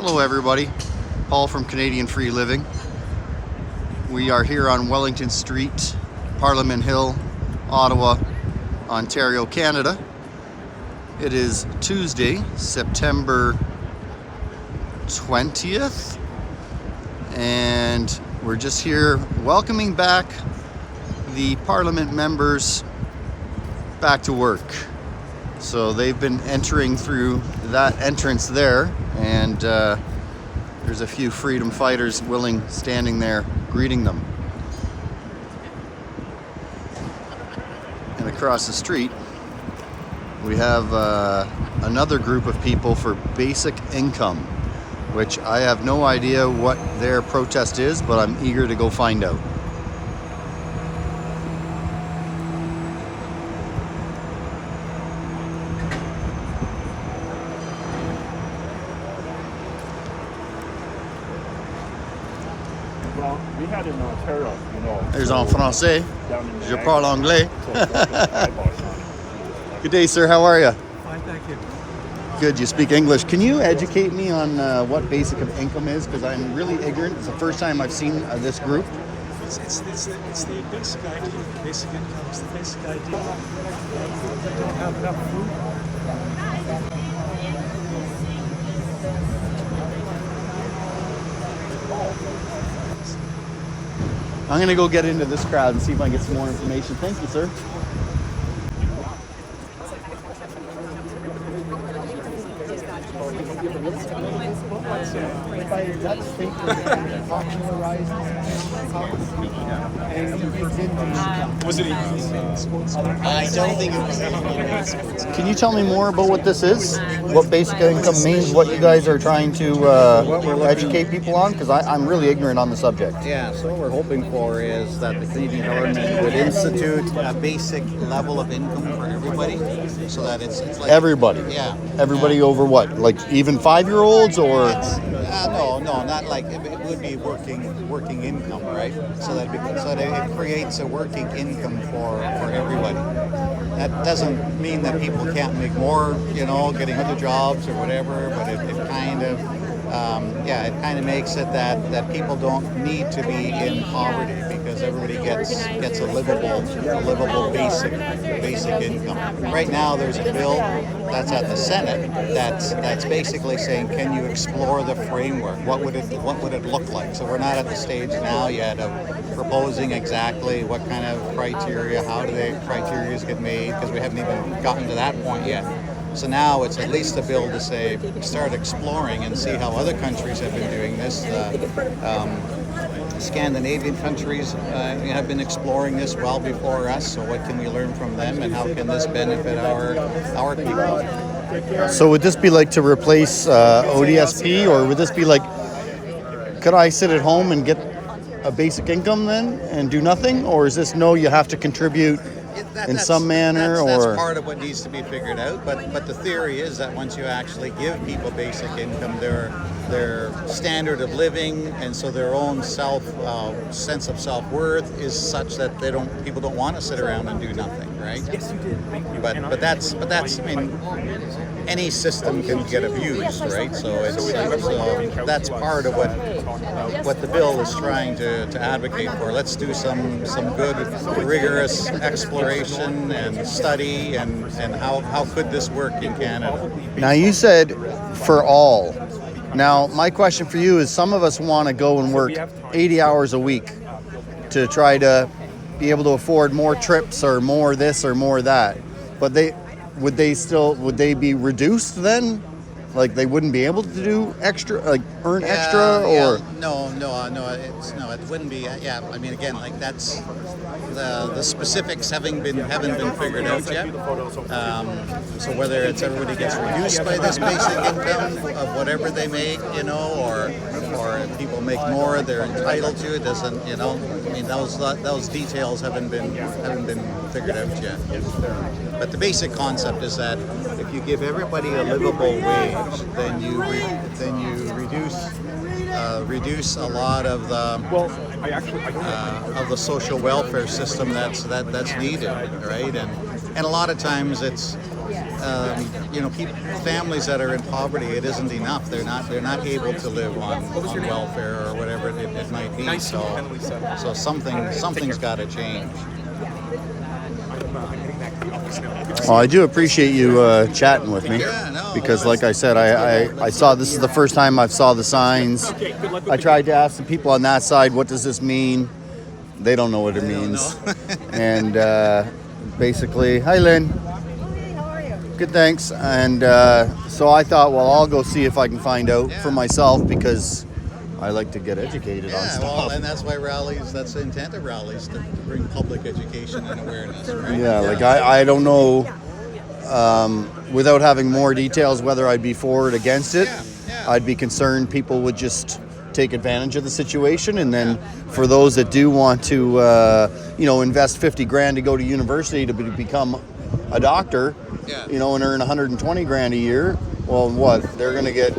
Hello everybody, Paul from Canadian Free Living. We are here on Wellington Street, Parliament Hill, Ottawa, Ontario, Canada. It is Tuesday, September 20th, and we're just here welcoming back the Parliament members back to work. So they've been entering through that entrance there, and there's a few freedom fighters standing there greeting them. And across the street we have another group of people for basic income, which I have no idea what their protest is, but I'm eager to go find out. Well, we had in Ontario, you know. There's en français. Je parle anglais. Good day, sir. How are you? Fine, thank you. Good. You speak English. Can you educate me on what basic income is? Because I'm really ignorant. It's the first time I've seen this group. It's the basic idea. The basic income is the basic idea. They don't have enough food. I'm going to go get into this crowd and see if I can get some more information. Thank you, sir. Was it I don't think it was. Can you tell me more about what this is? What basic income means? What you guys are trying to educate people on? Because I'm really ignorant on the subject. Yeah, so what we're hoping for is that the Canadian government would institute a basic level of income for everybody, so that it's like Everybody. Yeah. Everybody over what? Like even 5-year-olds or? No, not like it would be working income, right? So that it creates a working income for everybody. That doesn't mean that people can't make more, getting other jobs or whatever, but it kind of it makes it that people don't need to be in poverty, because everybody gets a livable basic income. Right now there's a bill that's at the Senate that's basically saying, can you explore the framework? What would it look like? So we're not at the stage now yet of proposing exactly what kind of criteria, how do the criteria get made, because we haven't even gotten to that point yet. So now it's at least a bill to say, start exploring and see how other countries have been doing this. Scandinavian countries have been exploring this well before us. So what can we learn from them, and how can this benefit our people? So would this be like to replace ODSP, or would this be like, could I sit at home and get a basic income then and do nothing? Or is this no, you have to contribute in some manner? That's or part of what needs to be figured out. But the theory is that once you actually give people basic income, their standard of living, and so their own sense of self-worth is such that people don't want to sit around and do nothing, right? Yes, you did. Thank you. But that's any system can get abused, right? So that's part of what the bill is trying to advocate for. Let's do some good rigorous exploration and study and how could this work in Canada. now you said for all. Now my question for you is, some of us want to go and work 80 hours a week to try to be able to afford more trips or more this or more that, but would they be reduced then? Like they wouldn't be able to do extra, like earn extra, or no, it wouldn't be. Yeah, I mean, again, like that's the specifics haven't been figured out yet. So whether it's everybody gets reduced by this basic income of whatever they make, or if people make more, they're entitled to it. Doesn't, I mean, those details haven't been figured out yet. But the basic concept is that if you give everybody a livable wage, then you reduce a lot of the of the social welfare system that's needed, right? And a lot of times it's keep families that are in poverty. It isn't enough. They're not able to live on welfare or whatever it might be. So something's got to change. Well, I do appreciate you chatting with me, because like I said, I saw, this is the first time I've saw the signs. I tried to ask the people on that side, what does this mean? They don't know what it means. And basically, hi Lynn. How are you? Good, thanks. And so I thought, well, I'll go see if I can find out for myself, because I like to get educated on stuff. Well, and that's why rallies, that's the intent of rallies, to bring public education and awareness, right? Yeah, like I don't know, without having more details, whether I'd be for or against it. I'd be concerned people would just take advantage of the situation, and then for those that do want to, invest 50 grand to go to university to become a doctor, and earn 120 grand a year, well, what, they're going to get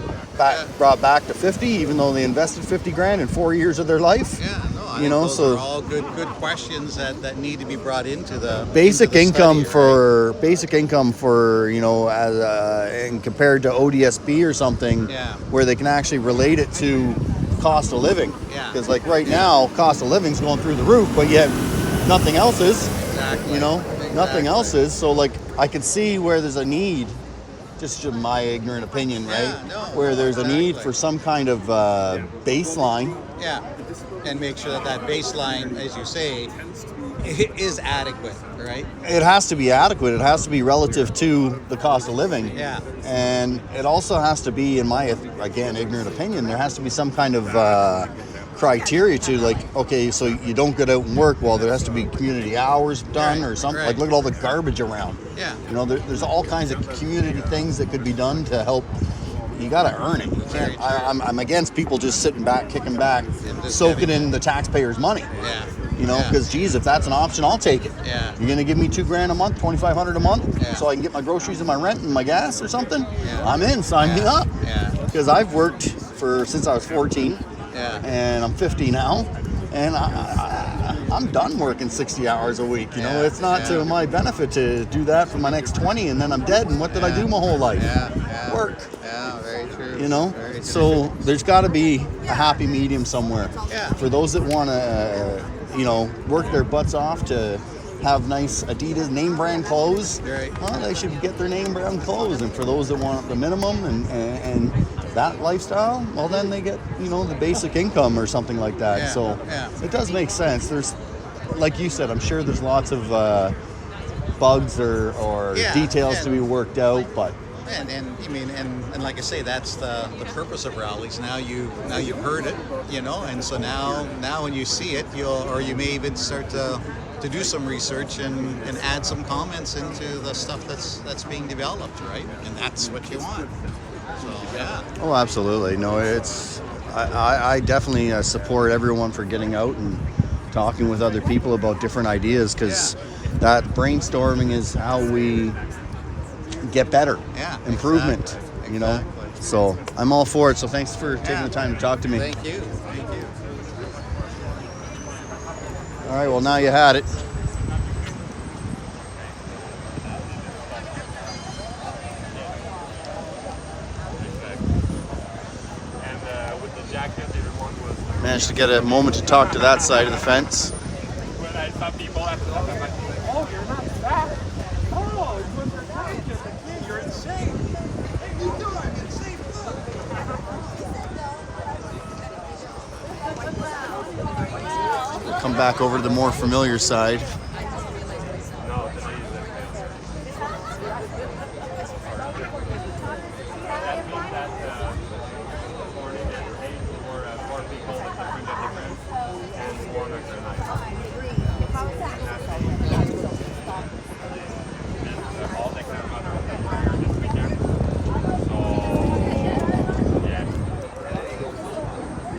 brought back to 50, even though they invested 50 grand in 4 years of their life? Those are all good questions that need to be brought into the basic income study, right? Basic income for and compared to ODSP or something, where they can actually relate it to cost of living. Because like right now, cost of living's going through the roof, but yet nothing else is. Exactly. Nothing else is. So like I could see where there's a need. Just my ignorant opinion, right? Where there's a need for some kind of baseline. And make sure that baseline, as you say, is adequate, right? It has to be adequate. It has to be relative to the cost of living. And it also has to be, in my, again, ignorant opinion, there has to be some kind of criteria to, like, okay, so you don't get out and work, well, there has to be community hours done or something. Like, look at all the garbage around. There's all kinds of community things that could be done to help. You got to earn it. You can't, I'm against people just sitting back, kicking back, soaking in the taxpayers' money. Because geez, if that's an option, I'll take it. You're gonna give me $2 grand a month, $2,500 a month, so I can get my groceries and my rent and my gas or something. I'm in. Sign me up. Because I've worked since I was 14, and I'm 50 now, and I'm done working 60 hours a week. It's not to my benefit to do that for my next 20, and then I'm dead. And what did I do my whole life? Work. Very true. Very so there's got to be a happy medium somewhere. For those that want to, work their butts off to have nice Adidas name brand clothes, well, they should get their name brand clothes. And for those that want the minimum and that lifestyle, well, then they get, the basic income or something like that. So it does make sense. There's, like you said, I'm sure there's lots of bugs or details to be worked out, but. And like I say, that's the purpose of rallies. Now you've heard it, and so now when you see it, you may even start to do some research and add some comments into the stuff that's being developed, right? And that's what you want. So Oh, absolutely. No, I definitely support everyone for getting out and talking with other people about different ideas, because that brainstorming is how we get better. Improvement. Exactly. So I'm all for it. So thanks for taking the time to talk to me. Thank you. All right, well, now you had it. Managed to get a moment to talk to that side of the fence. When I saw people after that, I'm like, oh, you're not fat. Oh, you're not just a kid. You're insane. Hey, you doing? Insane food. We'll come back over to the more familiar side. No, today is that means that this morning at 8 for 4 people that different and 1 extra night. All the grandmother here this weekend. So, yeah.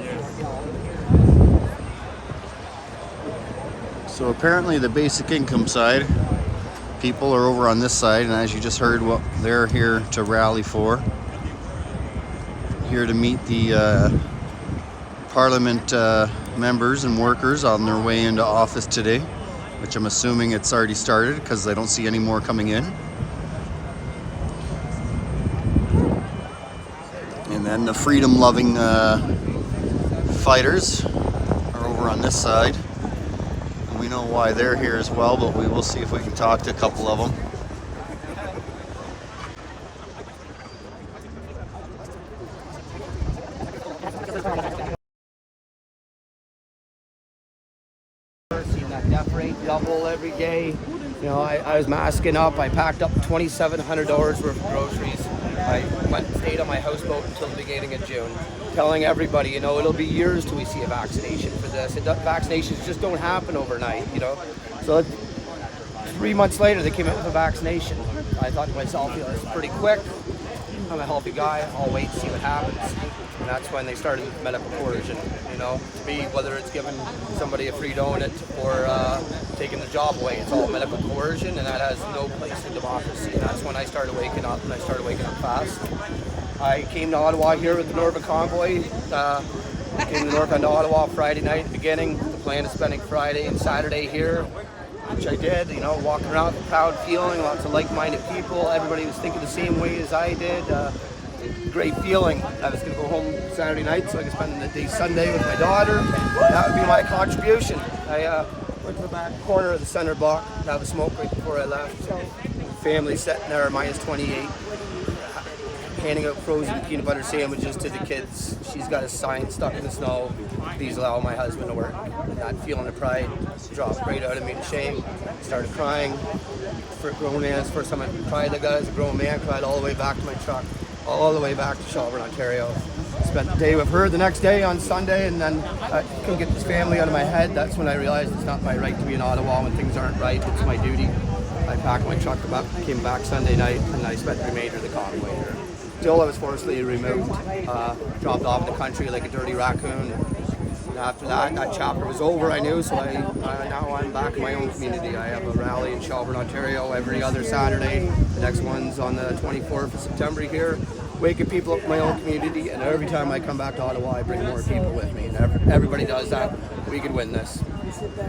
Yes. So apparently the basic income side, people are over on this side, and as you just heard, what they're here to rally for. Here to meet the Parliament members and workers on their way into office today, which I'm assuming it's already started because I don't see any more coming in. And then the freedom-loving fighters are over on this side. And we know why they're here as well, but we will see if we can talk to a couple of them. Seeing that death rate double every day. You know, I was masking up. I packed up $2,700 worth of groceries. I stayed on my houseboat until the beginning of June, telling everybody, you know, it'll be years till we see a vaccination for this. Vaccinations just don't happen overnight, you know. So 3 months later, they came out with a vaccination. I thought to myself, you know, it's pretty quick. I'm a healthy guy. I'll wait and see what happens. And that's when they started with medical coercion. You know, to me, whether it's giving somebody a free donut or taking the job away, it's all medical coercion, and that has no place in democracy. And that's when I started waking up, and I started waking up fast. I came to Ottawa here with the Northern Convoy. Came to the north end of Ottawa Friday night at the beginning. The plan is spending Friday and Saturday here, which I did, you know, walking around with a proud feeling, lots of like-minded people. Everybody was thinking the same way as I did. Great feeling. I was going to go home Saturday night so I could spend the day Sunday with my daughter. That would be my contribution. I went to the back corner of the center block to have a smoke right before I left. Family sitting there, minus 28, handing out frozen peanut butter sandwiches to the kids. She's got a sign stuck in the snow, "Please allow my husband to work." And that feeling of pride dropped right out of me in shame. Started crying. For a grown man, it's the first time I cried like that as a grown man. Cried all the way back to my truck, all the way back to Shelburne, Ontario. Spent the day with her the next day on Sunday, and then I couldn't get this family out of my head. That's when I realized it's not my right to be in Ottawa when things aren't right. It's my duty. I packed my truck up, came back Sunday night, and I spent the remainder of the convoy here. Still, I was forcibly removed, dropped off in the country like a dirty raccoon. And after that chapter was over, I knew, so now I'm back in my own community. I have a rally in Shelburne, Ontario every other Saturday. The next one's on the 24th of September here. Waking people up in my own community, and every time I come back to Ottawa, I bring more people with me. And everybody does that. We can win this.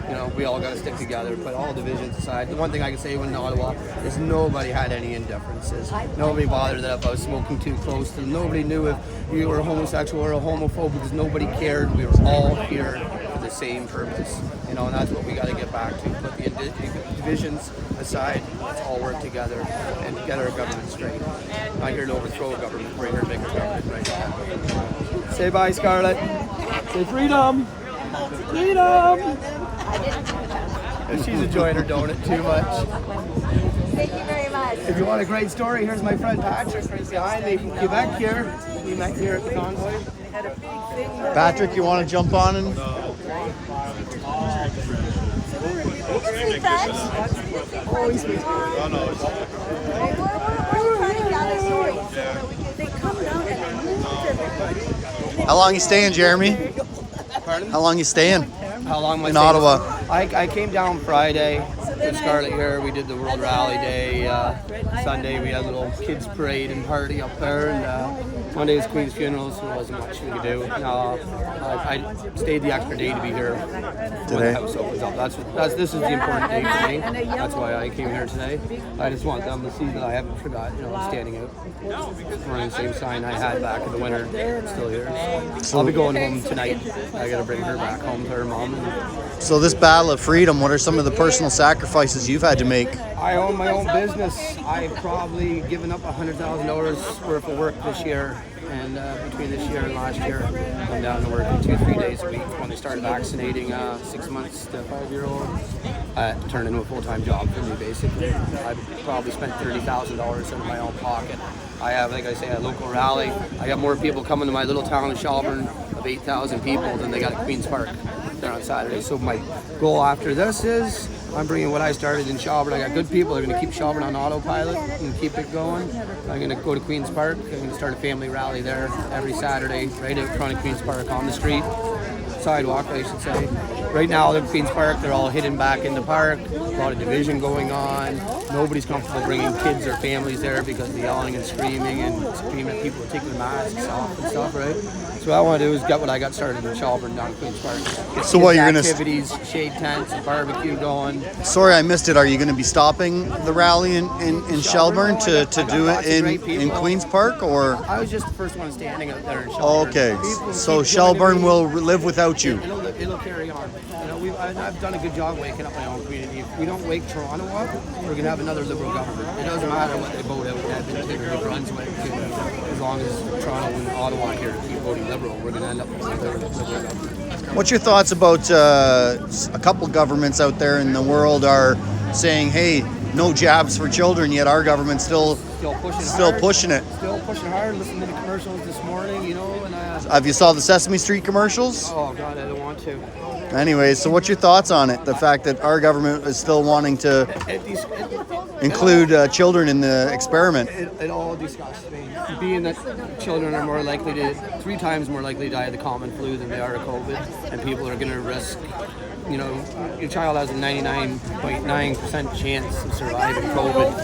You know, we all got to stick together, put all divisions aside. The one thing I can say when in Ottawa is nobody had any indifferences. Nobody bothered that if I was smoking too close to them. Nobody knew if you were a homosexual or a homophobe, because nobody cared. We were all here for the same purpose. You know, and that's what we got to get back to. Put the divisions aside. Let's all work together and get our government straight. I'm not here to overthrow a government. We're here to make a government right now. Say bye, Scarlett. Say freedom. Freedom! She's enjoying her donut too much. Thank you very much. If you want a great story, here's my friend Patrick right behind me from Quebec here. We met here at the convoy. Patrick, you want to jump on and... Oh, he's sweet. We're trying to gather stories. They come down and they move everybody. How long you staying, Jeremy? Pardon? How long you staying? How long am I in staying? Ottawa? I came down Friday with Scarlett here. We did the World Rally Day. Sunday we had a little kids parade and party up there. And Monday was Queen's funeral, so there wasn't much we could do. I stayed the extra day to be here when the house opens up. This is the important day for me. That's why I came here today. I just want them to see that I haven't forgotten. You know, I'm standing out. Wearing the same sign I had back in the winter. It's still here. So I'll be going home tonight. I got to bring her back home to her mom. So this battle of freedom, what are some of the personal sacrifices you've had to make? I own my own business. I've probably given up $100,000 worth of work this year. And between this year and last year, I'm down to working 2-3 days a week. When they started vaccinating 6 months to 5-year-old, it turned into a full-time job for me, basically. I've probably spent $30,000 out of my own pocket. I have, like I say, a local rally. I got more people coming to my little town of Shelburne of 8,000 people than they got at Queen's Park there on Saturday. So my goal after this is I'm bringing what I started in Shelburne. I got good people that are going to keep Shelburne on autopilot and keep it going. I'm going to go to Queen's Park. I'm going to start a family rally there every Saturday, right out front of Queen's Park on the street, sidewalk, I should say. right now in Queen's Park, they're all hidden back in the park. A lot of division going on. Nobody's comfortable bringing kids or families there because of the yelling and screaming at people taking their masks off and stuff, right? So what I want to do is get what I got started in Shelburne down at Queen's Park. Get So what, you're gonna activities, shade tents, and barbecue going. Sorry, I missed it. Are you going to be stopping the rally in Shelburne to do it in Queen's Park, or? I was just the first one standing out there in Shelburne. Okay, People so keep Shelburne joining me. will live without you. It'll carry on. You know, I've done a good job waking up my own community. If we don't wake Toronto up, we're going to have another Liberal government. It doesn't matter what they vote out in Edmonton or New Brunswick. As long as Toronto and Ottawa here keep voting Liberal, we're going to end up with another Liberal government. What's your thoughts about a couple governments out there in the world are saying, hey, no jabs for children, yet our government's still pushing it. Still pushing hard. Listening to the commercials this morning, you know. And Have you saw the Sesame Street commercials? oh God, I don't want to. Anyway, so what's your thoughts on it? The fact that our government is still wanting to include children in the experiment. It all disgusts me. Being that children are more likely to, 3 times more likely to die of the common flu than they are of COVID, and people are going to risk, you know, your child has a 99.9% chance of surviving COVID.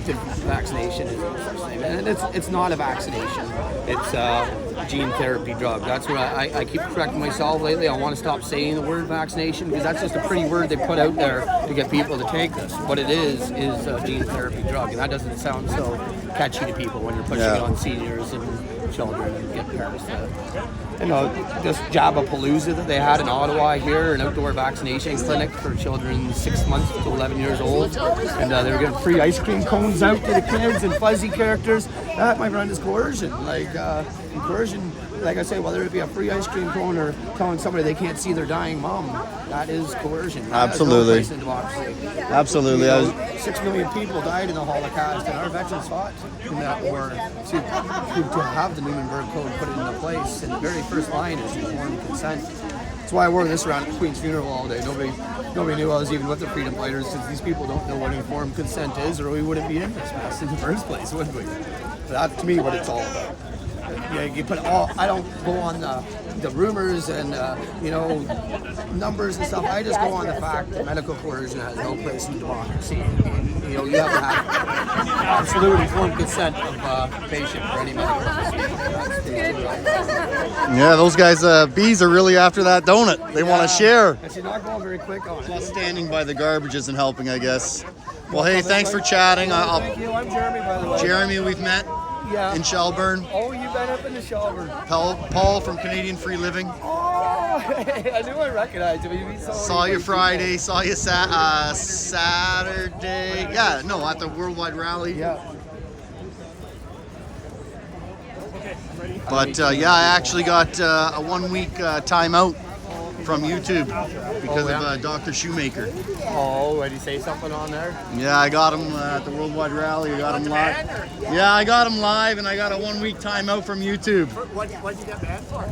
The vaccination is no such thing. And it's not a vaccination. It's a gene therapy drug. That's what I keep correcting myself lately. I want to stop saying the word vaccination because that's just a pretty word they put out there to get people to take this. What it is a gene therapy drug, and that doesn't sound so catchy to people when you're pushing it on seniors and children and get parents to, you know, this Jabba-palooza that they had in Ottawa here, an outdoor vaccination clinic for children 6 months to 11 years old, and they were giving free ice cream cones out to the kids and fuzzy characters. That, my friend, is coercion. Coercion, like I say, whether it be a free ice cream cone or telling somebody they can't see their dying mom, that is coercion. Absolutely. That is no place in democracy. Absolutely. You know, 6 million people died in the Holocaust, and our veterans fought in that war to have the Nuremberg Code put into place. And the very first line is informed consent. That's why I wore this around at Queen's funeral all day. Nobody knew I was even with the freedom fighters, because these people don't know what informed consent is, or we wouldn't be in this mess in the first place, would we? That's, to me, what it's all about. Yeah, you put all. I don't go on the rumors and you know, numbers and stuff. I just go on the fact that medical coercion has no place in democracy. You know, you have to have absolute informed consent of a patient for any medical procedure. Yeah, those guys, bees are really after that donut. They want to share. And she's not going very quick on it. Plus standing by the garbage isn't helping, I guess. Well, hey, thanks for chatting. Thank you. I'm Jeremy, by the way. Jeremy, we've met in Shelburne. Oh, you've been up in the Shelburne. Paul from Canadian Free Living. Oh, I knew I recognized you. Saw you Friday, saw you Saturday. Yeah, no, at the Worldwide Rally. Yeah. But yeah, I actually got a 1 week timeout from YouTube because of Dr. Shoemaker. Oh, did he say something on there? Yeah, I got him at the Worldwide Rally. I got him live. Yeah, I got him live, and I got a 1 week timeout from YouTube. What did you get banned for?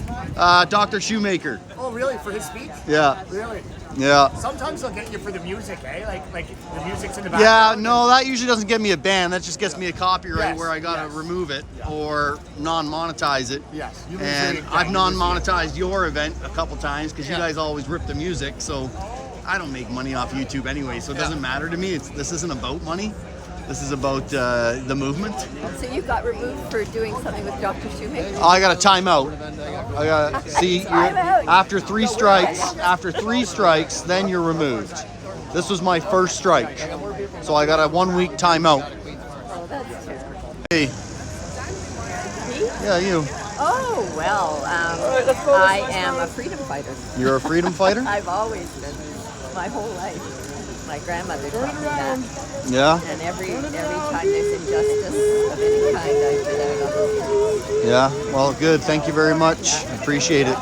Dr. Shoemaker. Oh, really? For his speech? Yeah. Really? Yeah. Sometimes they'll get you for the music, eh? Like the music's in the Yeah, background. no, that usually doesn't get me a ban. That just gets me a copyright Yes, where I gotta yes. remove it or non-monetize it. Yes. You And lose I've your- non-monetized your event a couple times because you guys always rip the music. So I don't make money off YouTube anyway, so it doesn't matter to me. This isn't about money. This is about the movement. So you got removed for doing something with Dr. Shoemaker? I got a timeout. I got after 3 strikes. After 3 strikes, then you're removed. This was my first strike, so I got a 1 week timeout. Oh, that's true. Hey. Me? Yeah, you. Oh, well, I am a freedom fighter. You're a freedom fighter? I've always been, my whole life. My grandmother taught me that. Yeah. And every time there's injustice of any kind, I've been out on it. Yeah. Well, good. Thank you very much. Appreciate it.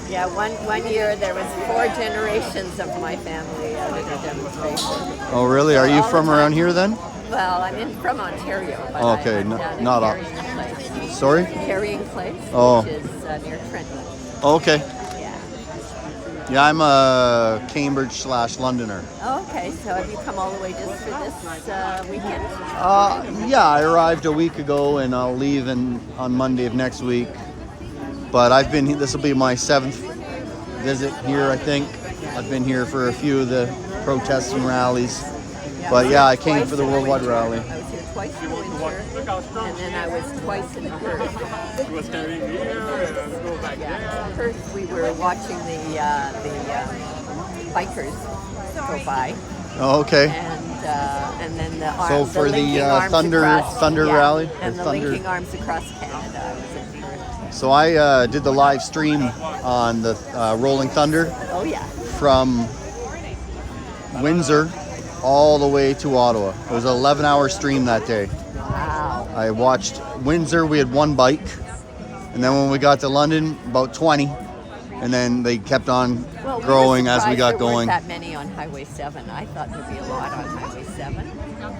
Yeah, one year there was 4 generations of my family out at a demonstration. Oh, really? Are you from around here then? Well, I'm from Ontario, but Okay, I'm no- down not at up. Carrying Place. Sorry? Carrying Place, Oh. which is near Trenton. Okay. Yeah. Yeah, I'm a Cambridge/Londoner. Okay, so have you come all the way just for this weekend? Yeah, I arrived a week ago and I'll leave on Monday of next week. But I've been, this will be my 7th visit here, I think. I've been here for a few of the protests and rallies. But yeah, I came for the Worldwide Rally. I was here twice in winter, and then I was twice in Perth. You were standing here and go back there. Yeah, Perth, we were watching the bikers go by, Oh, okay. and then the arms. So for the linking arms Thunder across, rally? and Or the Thunder- linking arms across Canada. I was in Perth. So I did the live stream on the Rolling Thunder Oh yeah. from Windsor all the way to Ottawa. It was an 11-hour stream that day. Wow. I watched Windsor, we had one bike, and then when we got to London, about 20, and then they kept on Well, growing were as we surprised got there going. weren't that many on Highway 7. I thought there'd be a lot on Highway 7.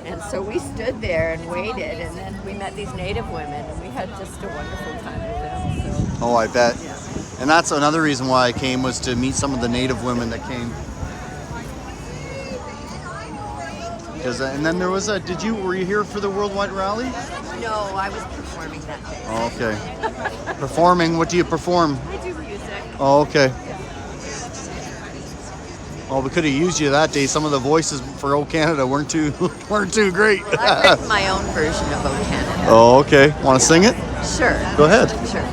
And so we stood there and waited, and then we met these Native women, and we had just a wonderful time with them. So, Oh, I bet. yeah. And that's another reason why I came, was to meet some of the Native women that came. Because, and then there was a, were you here for the Worldwide Rally? No, I was performing that day. Oh, okay. Performing, what do you perform? I do music. Oh, okay. Well, we could have used you that day. Some of the voices for O Canada weren't too great. I've written my own version of O Canada. Oh, okay. Want to sing it? Sure. Go ahead. Sure.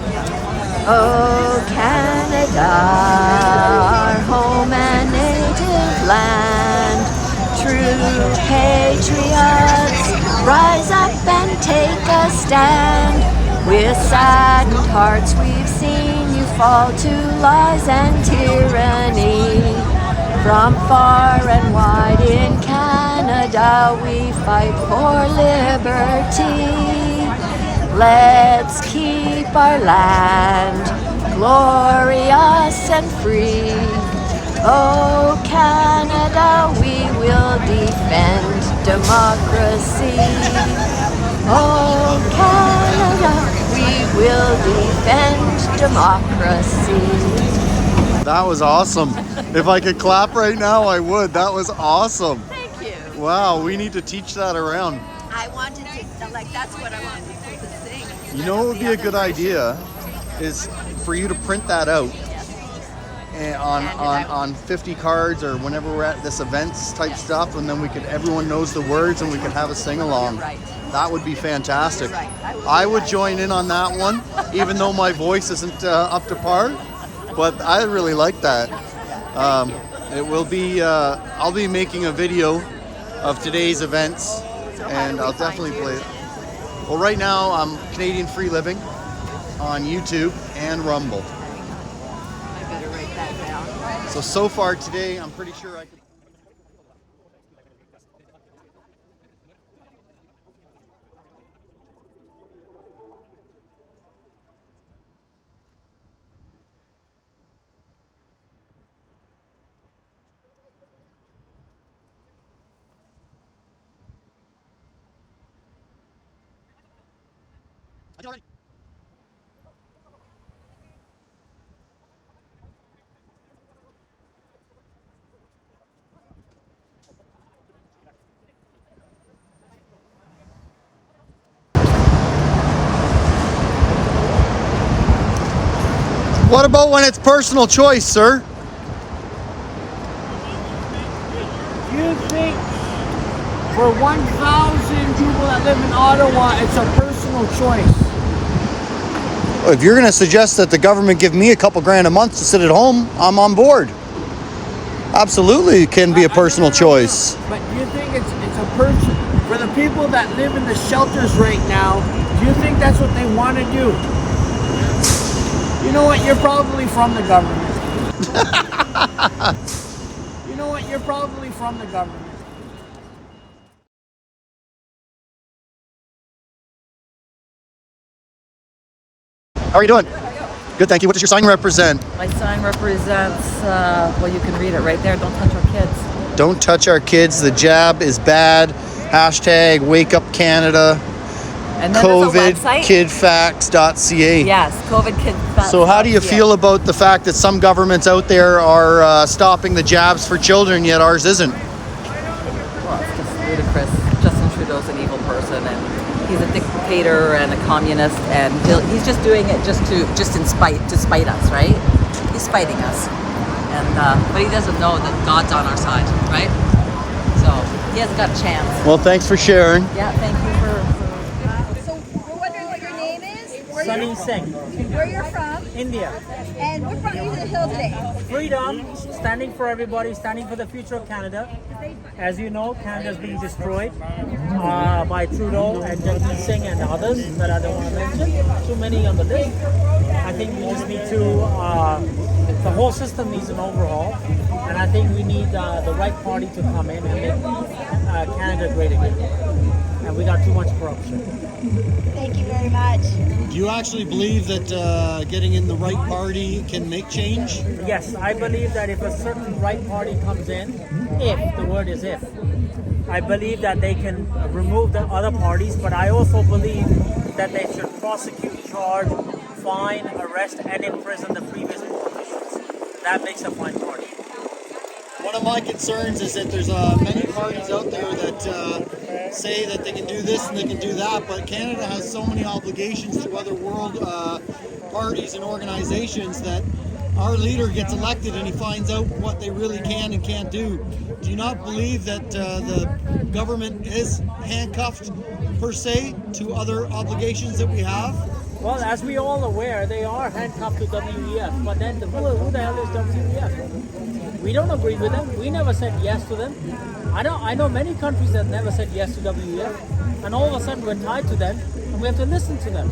Oh, Canada, our home and native land. True patriots, rise up and take a stand. With saddened hearts we've seen you fall to lies and tyranny. From far and wide in Canada we fight for liberty. Let's keep our land glorious and free. Oh, Canada, we will defend democracy. Oh, Canada, we will defend democracy. That was awesome. If I could clap right now, I would. That was awesome. Thank you. Wow, we need to teach that around. I wanted to, that's what I want people to sing. You know what would be a good idea is for you to print that out and on 50 cards or whenever we're at this events type stuff, and then everyone knows the words and we could have a sing along. Right. That would be fantastic. Right. I would join in on that one, even though my voice isn't up to par. But I really like that. It will be. I'll be making a video of today's events, and I'll definitely play it. Well, right now I'm Canadian Free Living on YouTube and Rumble. I better write that down. So far today, I'm pretty sure I could. What about when it's personal choice, sir? Do you think for 1,000 people that live in Ottawa, it's a personal choice? If you're going to suggest that the government give me a couple grand a month to sit at home, I'm on board. Absolutely, it can be a personal choice. But do you think it's a person for the people that live in the shelters right now? Do you think that's what they want to do? You know what? You're probably from the government. You know what? You're probably from the government. How are you doing? Good, thank you. What does your sign represent? My sign represents, well, you can read it right there. Don't touch our kids. Don't touch our kids. The jab is bad. Hashtag Wake Up Canada. And then there's a website. COVIDkidfacts.ca. Yes, COVIDkidfacts.ca. So how do you feel about the fact that some governments out there are stopping the jabs for children, yet ours isn't? Well, it's just ludicrous. Justin Trudeau's an evil person, and he's a dictator and a communist, and he's just doing it to spite us, right? He's spiting us. and but he doesn't know that God's on our side, right? So he hasn't got a chance. Well, thanks for sharing. Yeah, thank you for So we're wondering what your name is, where Sunny you're, Singh, where you're from, India. and what brought you to the hill today. Freedom, standing for everybody, standing for the future of Canada. As you know, Canada is being destroyed by Trudeau and Jagmeet Singh and others that I don't want to mention. Too many on the list. I think we just need to, the whole system needs an overhaul. And I think we need the right party to come in and make Canada great again. And we got too much corruption. Thank you very much. Do you actually believe that getting in the right party can make change? Yes, I believe that if a certain right party comes in, if, the word is if, I believe that they can remove the other parties, but I also believe that they should prosecute, charge, fine, arrest, and imprison the previous politicians. That makes a fine party. One of my concerns is that there's many parties out there that say that they can do this and they can do that, but Canada has so many obligations to other world parties and organizations that our leader gets elected and he finds out what they really can and can't do. Do you not believe that the government is handcuffed per se to other obligations that we have? Well, as we all aware, they are handcuffed to WEF, but then who the hell is WEF? We don't agree with them. We never said yes to them. I know many countries that never said yes to WEF, and all of a sudden we're tied to them, and we have to listen to them.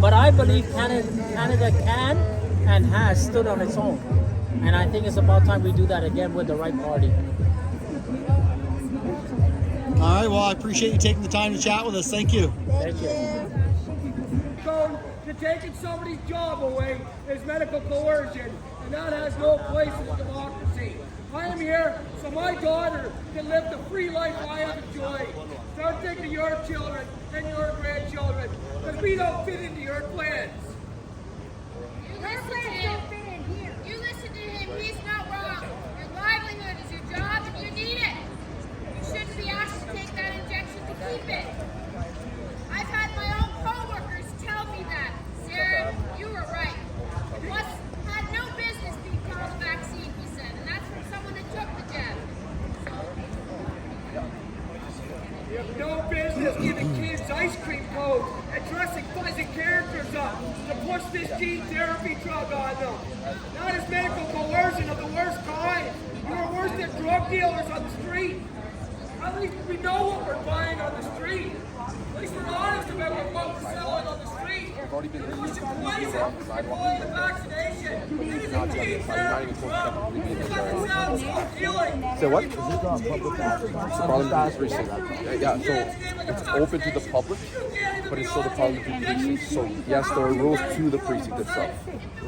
But I believe Canada can and has stood on its own, and I think it's about time we do that again with the right party. All right, well, I appreciate you taking the time to chat with us. Thank you. Thank you. So, to taking somebody's job away is medical coercion, and that has no place in a democracy. I am here so my daughter can live the free life I have enjoyed. Start thinking of your children and your grandchildren, because we don't fit into your plans. You listen to him, he's not wrong. Your livelihood is your job and you need it. You shouldn't be asked to take that injection to keep it. I've had my own co-workers tell me that. Sarah, you were right. Plus, had no business being called a vaccine, he said, and that's from someone that took the jab. You have no business giving kids ice cream codes and dressing fuzzy characters up to push this gene therapy drug on them. That is medical coercion of the worst kind. You're worse than drug dealers on the street. At least we know what we're buying on the street. At least we're honest about what we're selling on the street. You're pushing poison before the vaccination. It is a gene therapy drug. It doesn't sound so appealing. So what? Is this public Parliament precinct? Yeah, so it's open to the public, but it's still the Parliament precinct. So yes, there are rules to the precinct itself.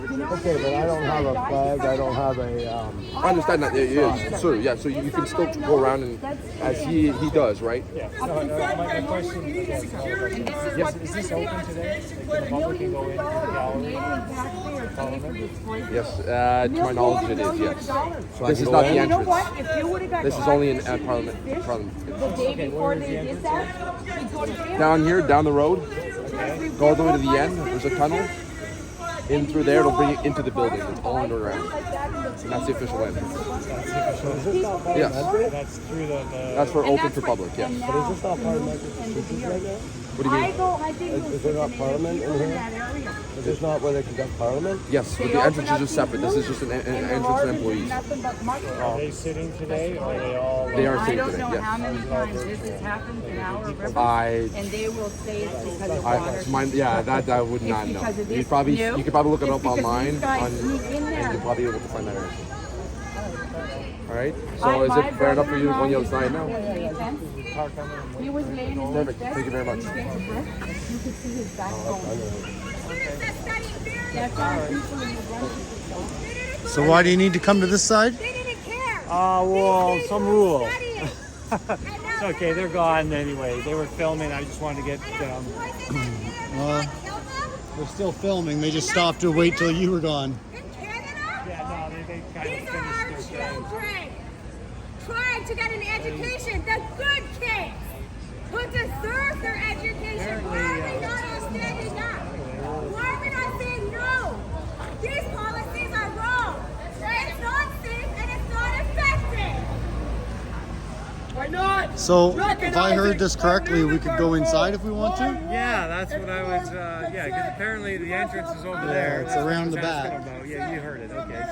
Okay, but I don't have a flag. I don't have a. I understand that. Yeah, sure. Yeah, so you can still go around and as he does, right? Yeah. My question is, yes, is this open today? Like, the public can go into the gallery? Yes, to my knowledge, it is. Yes. So This is not the entrance. This is only in Parliament. The day before they did that, Down here, down the road, go all the way to the end. There's a tunnel. In through there, it'll bring you into the building. It's all underground. And that's the official entrance. Yes. That's through the That's for open for public, yes. But is this not parliamentary procedures right now? What do you mean? Is there not parliament in here? Is this not where they conduct parliament? Yes, but the entrances are separate. This is just an entrance for employees. Are they sitting today, or are they all? They are sitting I don't today, know how yes. many times this has happened in our river, I- and they will say it's because of water. Yeah, that I would not know. because of You this probably new- you could probably look it it's up because online, these guys sneak in and there. you'll probably be able to find that answer. All right. So is it fair enough for you to go on the other side now? He was laying in Perfect. his bed. Thank you very much. You could see his backbone. That's how people in the run. So why do you need to come to this side? Well, some rule. It's okay, they're gone anyway. They were filming. I just wanted to get them. We're still filming. They just stopped to wait till you were gone. Yeah, no, they kind of These are our finished their day. children trying to get an education, the good kids who deserve their education. Why are we not all standing up? Why are we not saying no? These policies are wrong. It's not safe Why not? So, if I heard this correctly, we could go inside if we want to? Yeah, that's what I was, yeah, because apparently the entrance is over there. It's That's what around I was the back. asking about. Yeah, you heard it. Okay,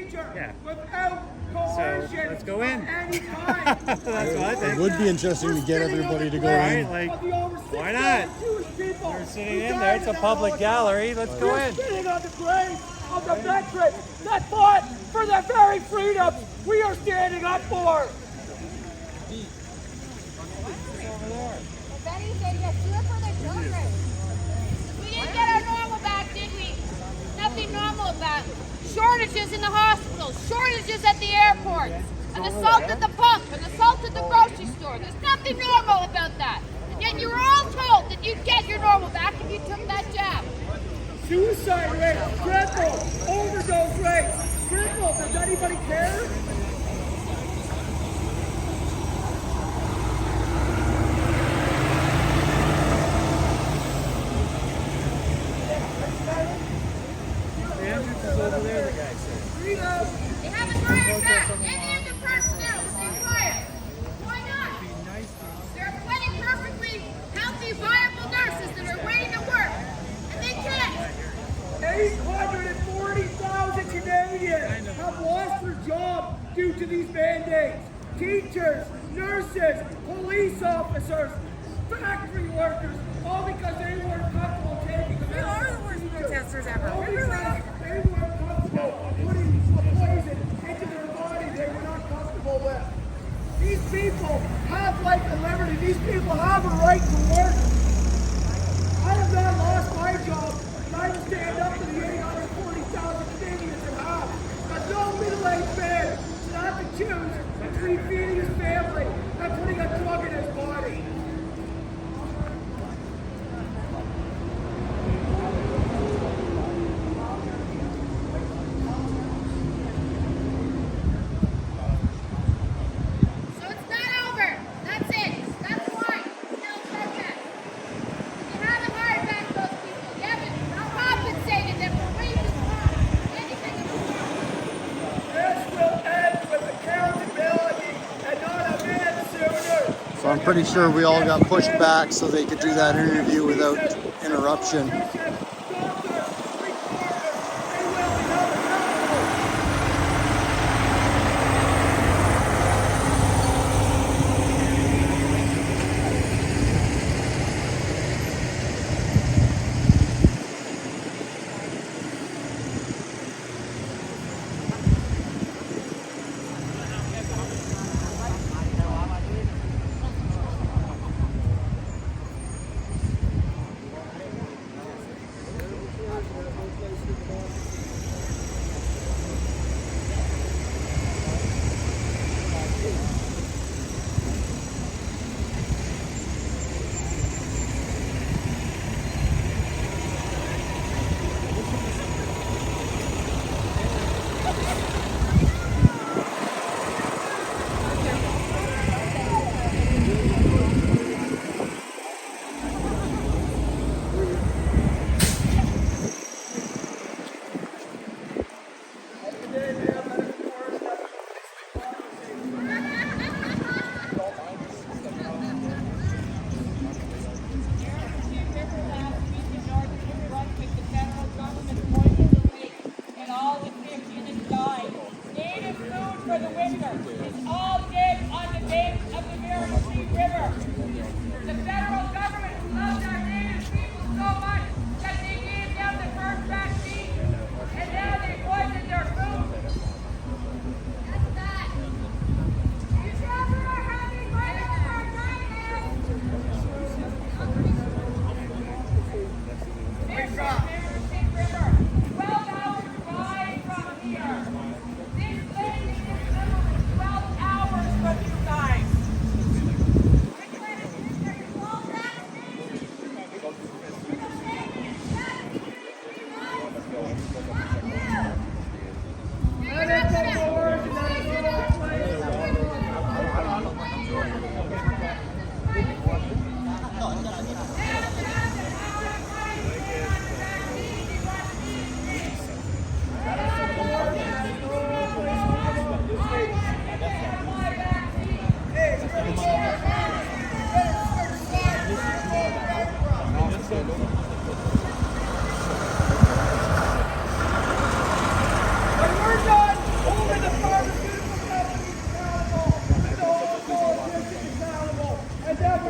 so, yeah. Without So, coercion let's go in. of any kind. That's what I It think. would be interesting to get everybody to go Right, in. like, The over why not? 6,000 Jewish people We're sitting who in died there. It's a that public Holocaust. gallery. Let's go We're in. sitting on the grave of the veterans that fought for the very freedoms we are standing up for. Betty said yes, do it for the children. We didn't get our normal back, did we? Nothing normal about it. Shortages in the hospitals, shortages at the airports, an assault at the pump, an assault at the grocery store. There's nothing normal about that. And yet you were all told that you'd get your normal back if you took that jab. Suicide rate, triple. Overdose rate, triple. Does anybody care? The entrance is over there, the guy said. They haven't hired back any of the personnel that they hired. Why not? There are plenty perfectly healthy, viable nurses that are waiting to work, and they can't. 840,000 Canadians have lost their job due to these mandates. Teachers, nurses, police officers, factory workers, all because they weren't comfortable taking the medicine. We are the worst protesters ever. All because they weren't comfortable putting a poison into their body they were not comfortable with. These people have life and liberty. These people have a right to work. I have not lost my job, and I will stand up to the 840,000 Canadians who have. But no middle-aged man should have to choose between feeding his family and putting a drug in his body. So it's not over. That's it. That's why. Still protest. You haven't hired back those people. You haven't compensated them for wages, anything of the sort. This will end with accountability and not a minute sooner. So I'm pretty sure we all got pushed back so they could do that interview without interruption.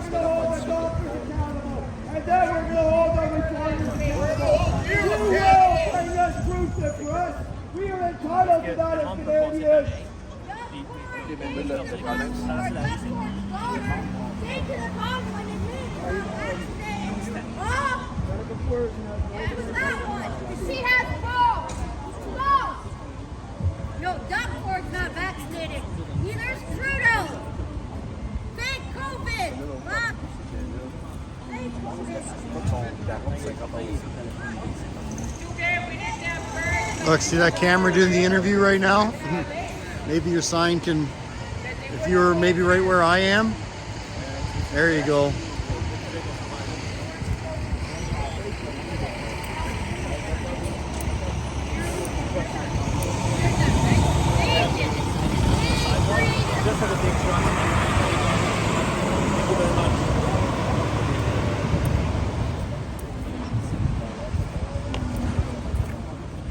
we're going to hold the doctors accountable. And then we're going to hold the reporters accountable. You will bring us truth for us. We are entitled to that as Canadians. She has balls. Balls. No, Duckworth's not vaccinated. Neither's Trudeau. Fake COVID. Huh? Fake COVID. Look, see that camera doing the interview right now? Maybe your sign can, if you're maybe right where I am, there you go.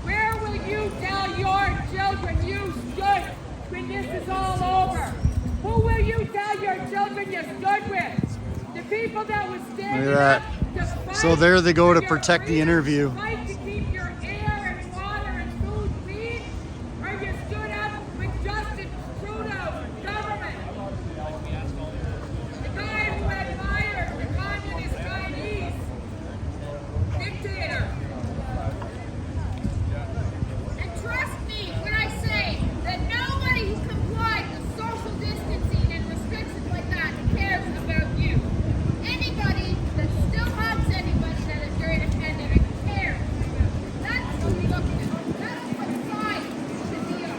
Where will you tell your children you stood when this is all over? Who will you tell your children you stood with? The people that was standing Look at that. So there they go to protect the interview. fight to keep your air and water and food clean? Or you stood up with Justin Trudeau's government? The guy who admired the communist Chinese dictator. And trust me when I say that nobody who complied with social distancing and restrictions like that cares about you. Anybody that still hugs anybody that is during a pandemic cares. That's what we look at. That's what side should be on.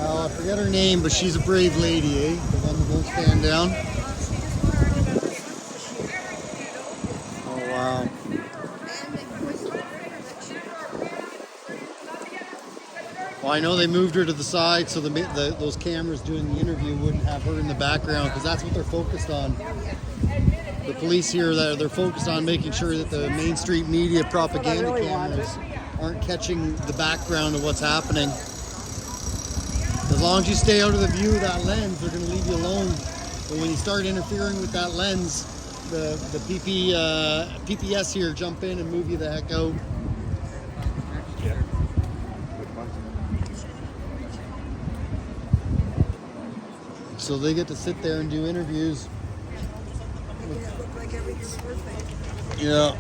I forget her name, but she's a brave lady, eh? The one that won't stand down. Oh, wow. Well, I know they moved her to the side so those cameras doing the interview wouldn't have her in the background, because that's what they're focused on. The police here, they're focused on making sure that the Main Street media propaganda cameras aren't catching the background of what's happening. As long as you stay out of the view of that lens, they're going to leave you alone. But when you start interfering with that lens, the PPS here jump in and move you the heck out. So they get to sit there and do interviews. Look like everything's perfect. Yeah.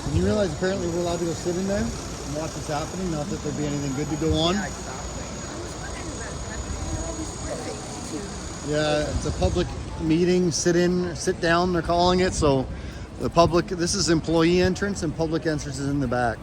And you realize apparently we're allowed to go sit in there and watch what's happening, not that there'd be anything good to go on. Yeah, it's a public meeting, sit down, they're calling it. So the public, this is employee entrance and public entrance is in the back.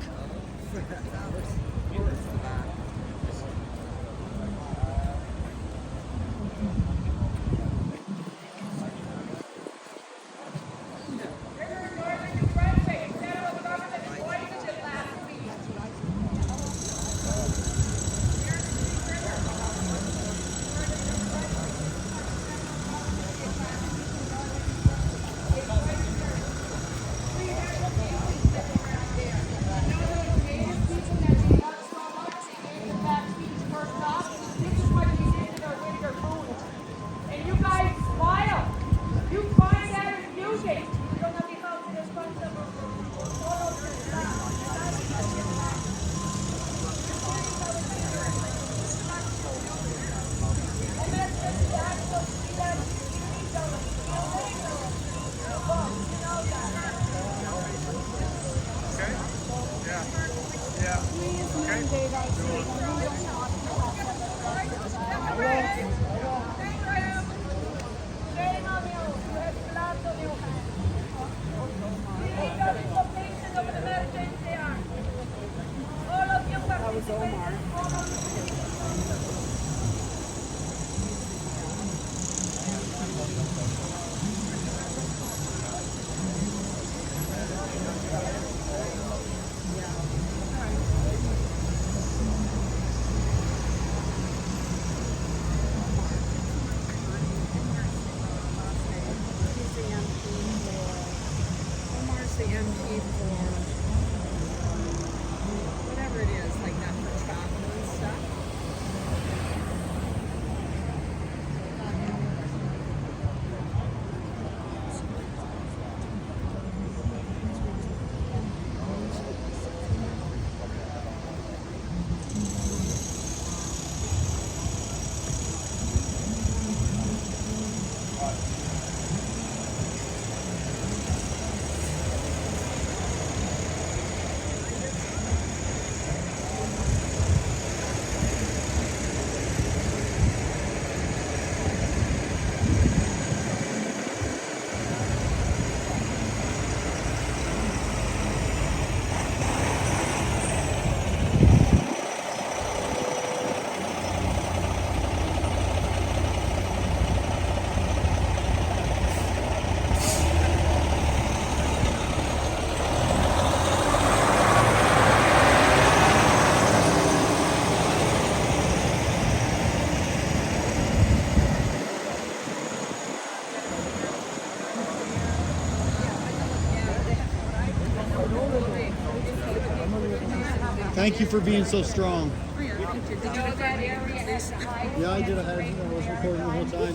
Thank you for being so strong. Yeah, I did. I was recording the whole time.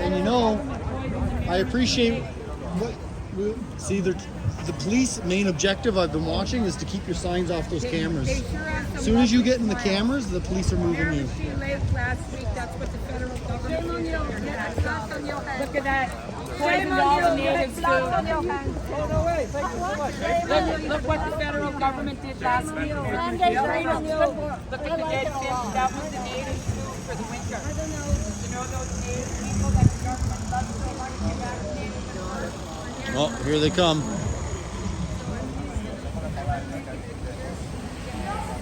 And you know, I appreciate what. See, the police main objective I've been watching is to keep your signs off those cameras. As soon as you get in the cameras, the police are moving you. She lived last week. That's what the federal government did. Look at that. Poison all the natives too. Look what the federal government did last week. Look at the dead fish. That was the native food for the winter. You know those native people that the government loves so much to vaccinate? Oh, here they come.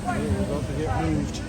They're about to get moved.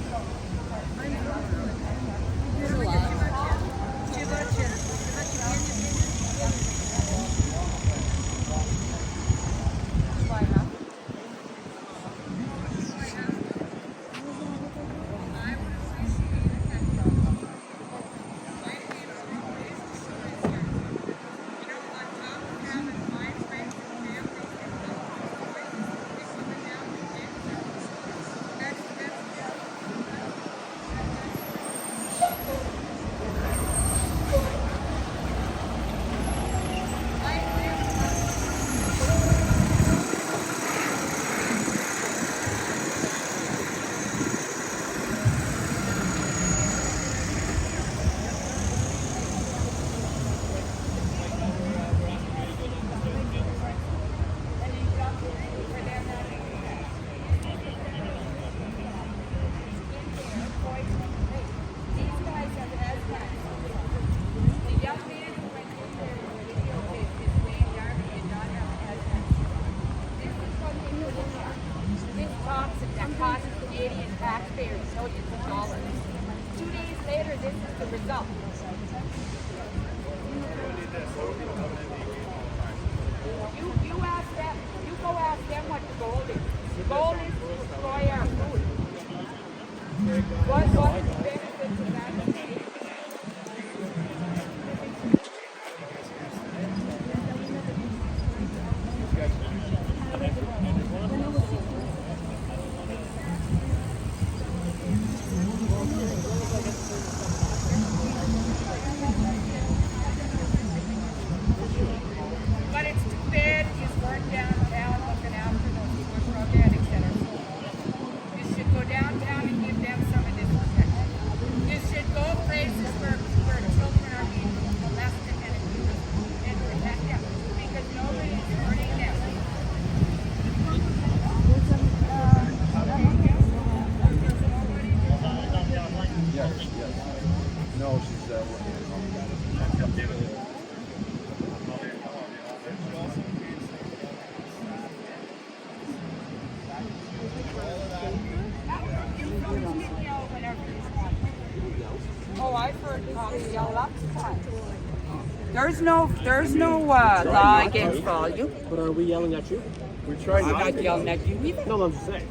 There's no law against volume. But are we yelling at you? We're trying. I'm not yelling at you either. No, I'm just saying.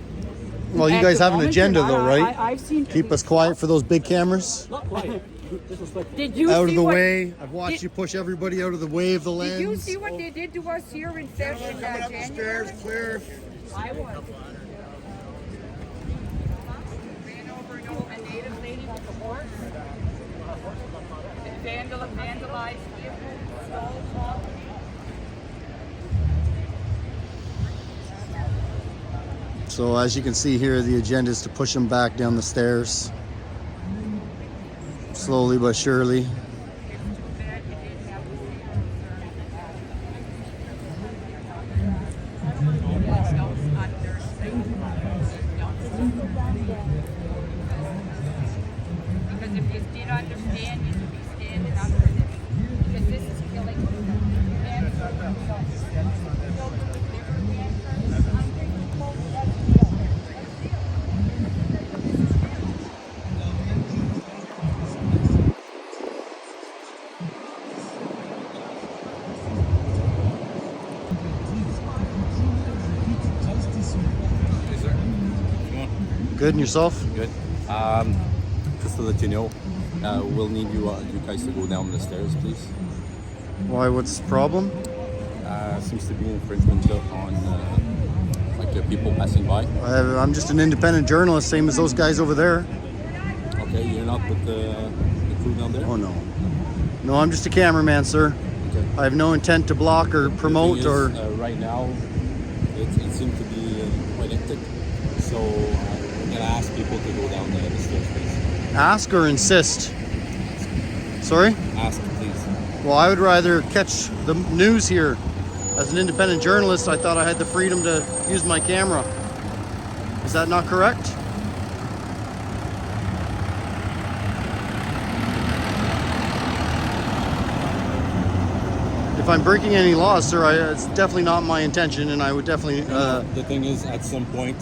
Well, you At guys the have an moment, agenda you're not. though, right? I've seen. Keep us quiet for those big cameras. Not quiet. Disrespectful. Did you Out of see the what, way. I've watched you push everybody out of the way of the lens. Did you see what they did to us here in session January? Clear. I was. Ran over a native lady with a horse. And vandalized vehicles, stole property. So as you can see here, the agenda is to push them back down the stairs. Slowly but surely. Because if you did understand, you should be standing up for this. Because this is killing Good, and yourself? Good. Just to let you know, we'll need you guys to go down the stairs, please. Why, what's the problem? Seems to be infringement on people passing by. I'm just an independent journalist, same as those guys over there. Okay, you're not with the crew down there? Oh no. No, I'm just a cameraman, sir. Okay. I have no intent to block or promote The thing is, right now, it seems to be quite hectic. So I'm going to ask people to go down the stairs, please. Ask or insist? Sorry? Ask, please. Well, I would rather catch the news here. As an independent journalist, I thought I had the freedom to use my camera. Is that not correct? If I'm breaking any laws, sir, it's definitely not my intention, and I would definitely... The thing is, at some point,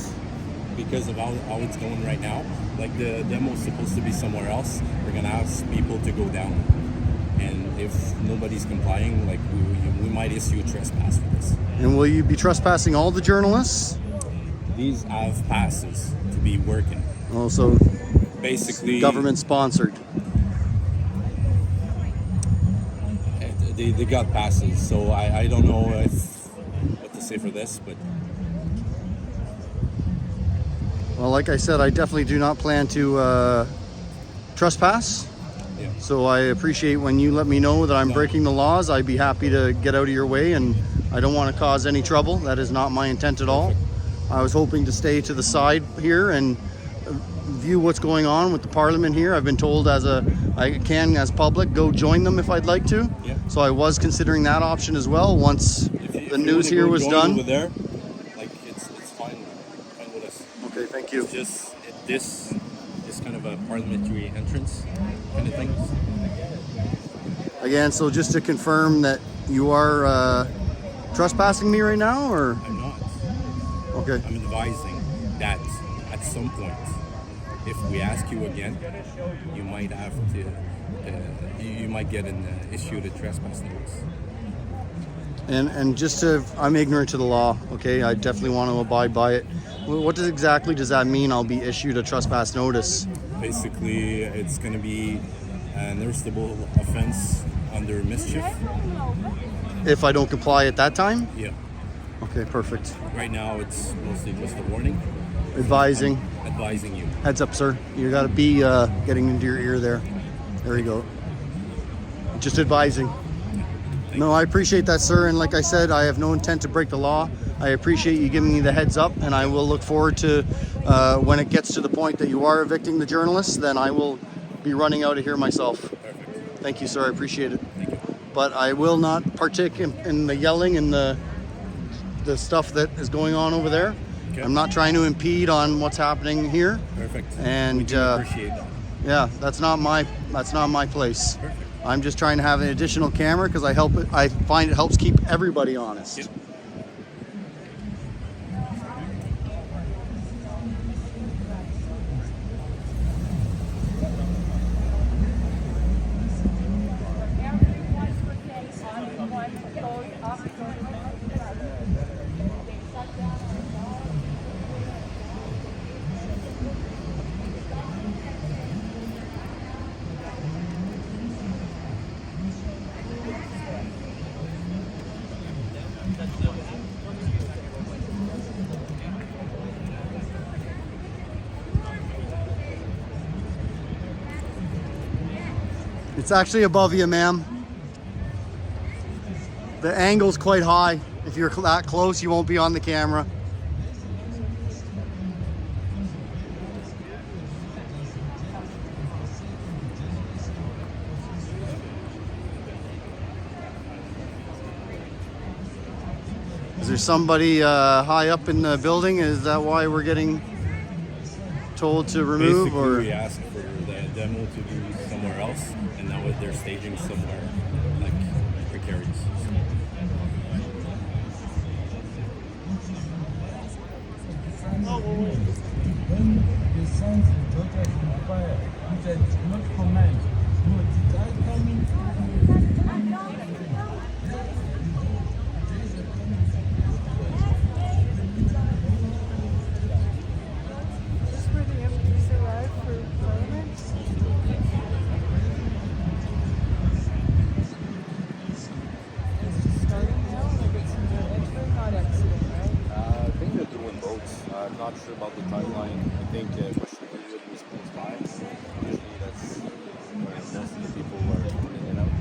because of how it's going right now, like the demo's supposed to be somewhere else, we're going to ask people to go down. And if nobody's complying, like we might issue a trespass for this. And will you be trespassing all the journalists? These have passes to be working. Oh, so basically government sponsored. They got passes, so I don't know what to say for this, but well, like I said, I definitely do not plan to trespass. Yeah. So I appreciate when you let me know that I'm breaking the laws. I'd be happy to get out of your way, and I don't want to cause any trouble. That is not my intent at all. I was hoping to stay to the side here and view what's going on with the parliament here. I've been told as public, go join them if I'd like to. Yeah. So I was considering that option as well once the news here was done. Over there, like it's fine with us. Okay, thank you. It's just this is kind of a parliamentary entrance kind of thing. Again, so just to confirm that you are trespassing me right now, or? I'm not. Okay. I'm advising that at some point, if we ask you again, you might have to, you might get issued a trespass notice. And just I'm ignorant to the law, okay? I definitely want to abide by it. What exactly does that mean, I'll be issued a trespass notice? Basically, it's going to be an arrestable offense under mischief. If I don't comply at that time? Yeah. Okay, perfect. Right now, it's mostly just a warning. Advising. Advising you. Heads up, sir. You got to be getting into your ear there. There you go. Just advising. No, I appreciate that, sir. And like I said, I have no intent to break the law. I appreciate you giving me the heads up, and I will look forward to when it gets to the point that you are evicting the journalists, then I will be running out of here myself. Perfect. Thank you, sir. I appreciate it. Thank you. But I will not partake in the yelling and the stuff that is going on over there. Okay. I'm not trying to impede on what's happening here. Perfect. And we do appreciate that. Yeah, that's not my place. Perfect. I'm just trying to have an additional camera because I find it helps keep everybody honest. Yep. It's actually above you, ma'am. The angle's quite high. If you're that close, you won't be on the camera. Is there somebody high up in the building? Is that why we're getting told to remove? Basically, Or we asked for the demo to be somewhere else, and now they're staging somewhere like precarious. I think they're doing both. I'm not sure about the timeline. I think question period was close by. Usually that's where most of the people are coming in and out.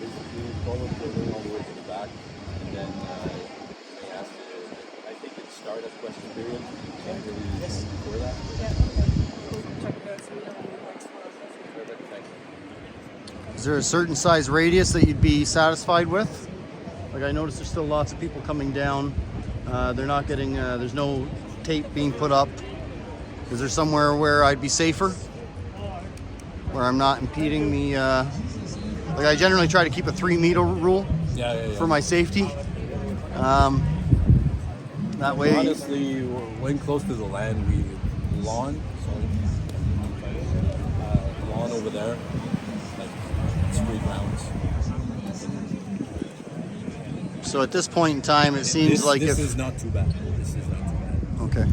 Basically, follow the building all the way to the back, and then they asked I think it started as question period. Can't really before that. Perfect, thanks. is there a certain size radius that you'd be satisfied with? Like, I noticed there's still lots of people coming down. They're not getting, there's no tape being put up. Is there somewhere where I'd be safer? Where I'm not impeding the, like, I generally try to keep a 3-meter rule for my safety. That way. Honestly, when close to the land, lawn over there, like it's free grounds. So at this point in time, it seems like this is not too bad. This is not too bad. Okay.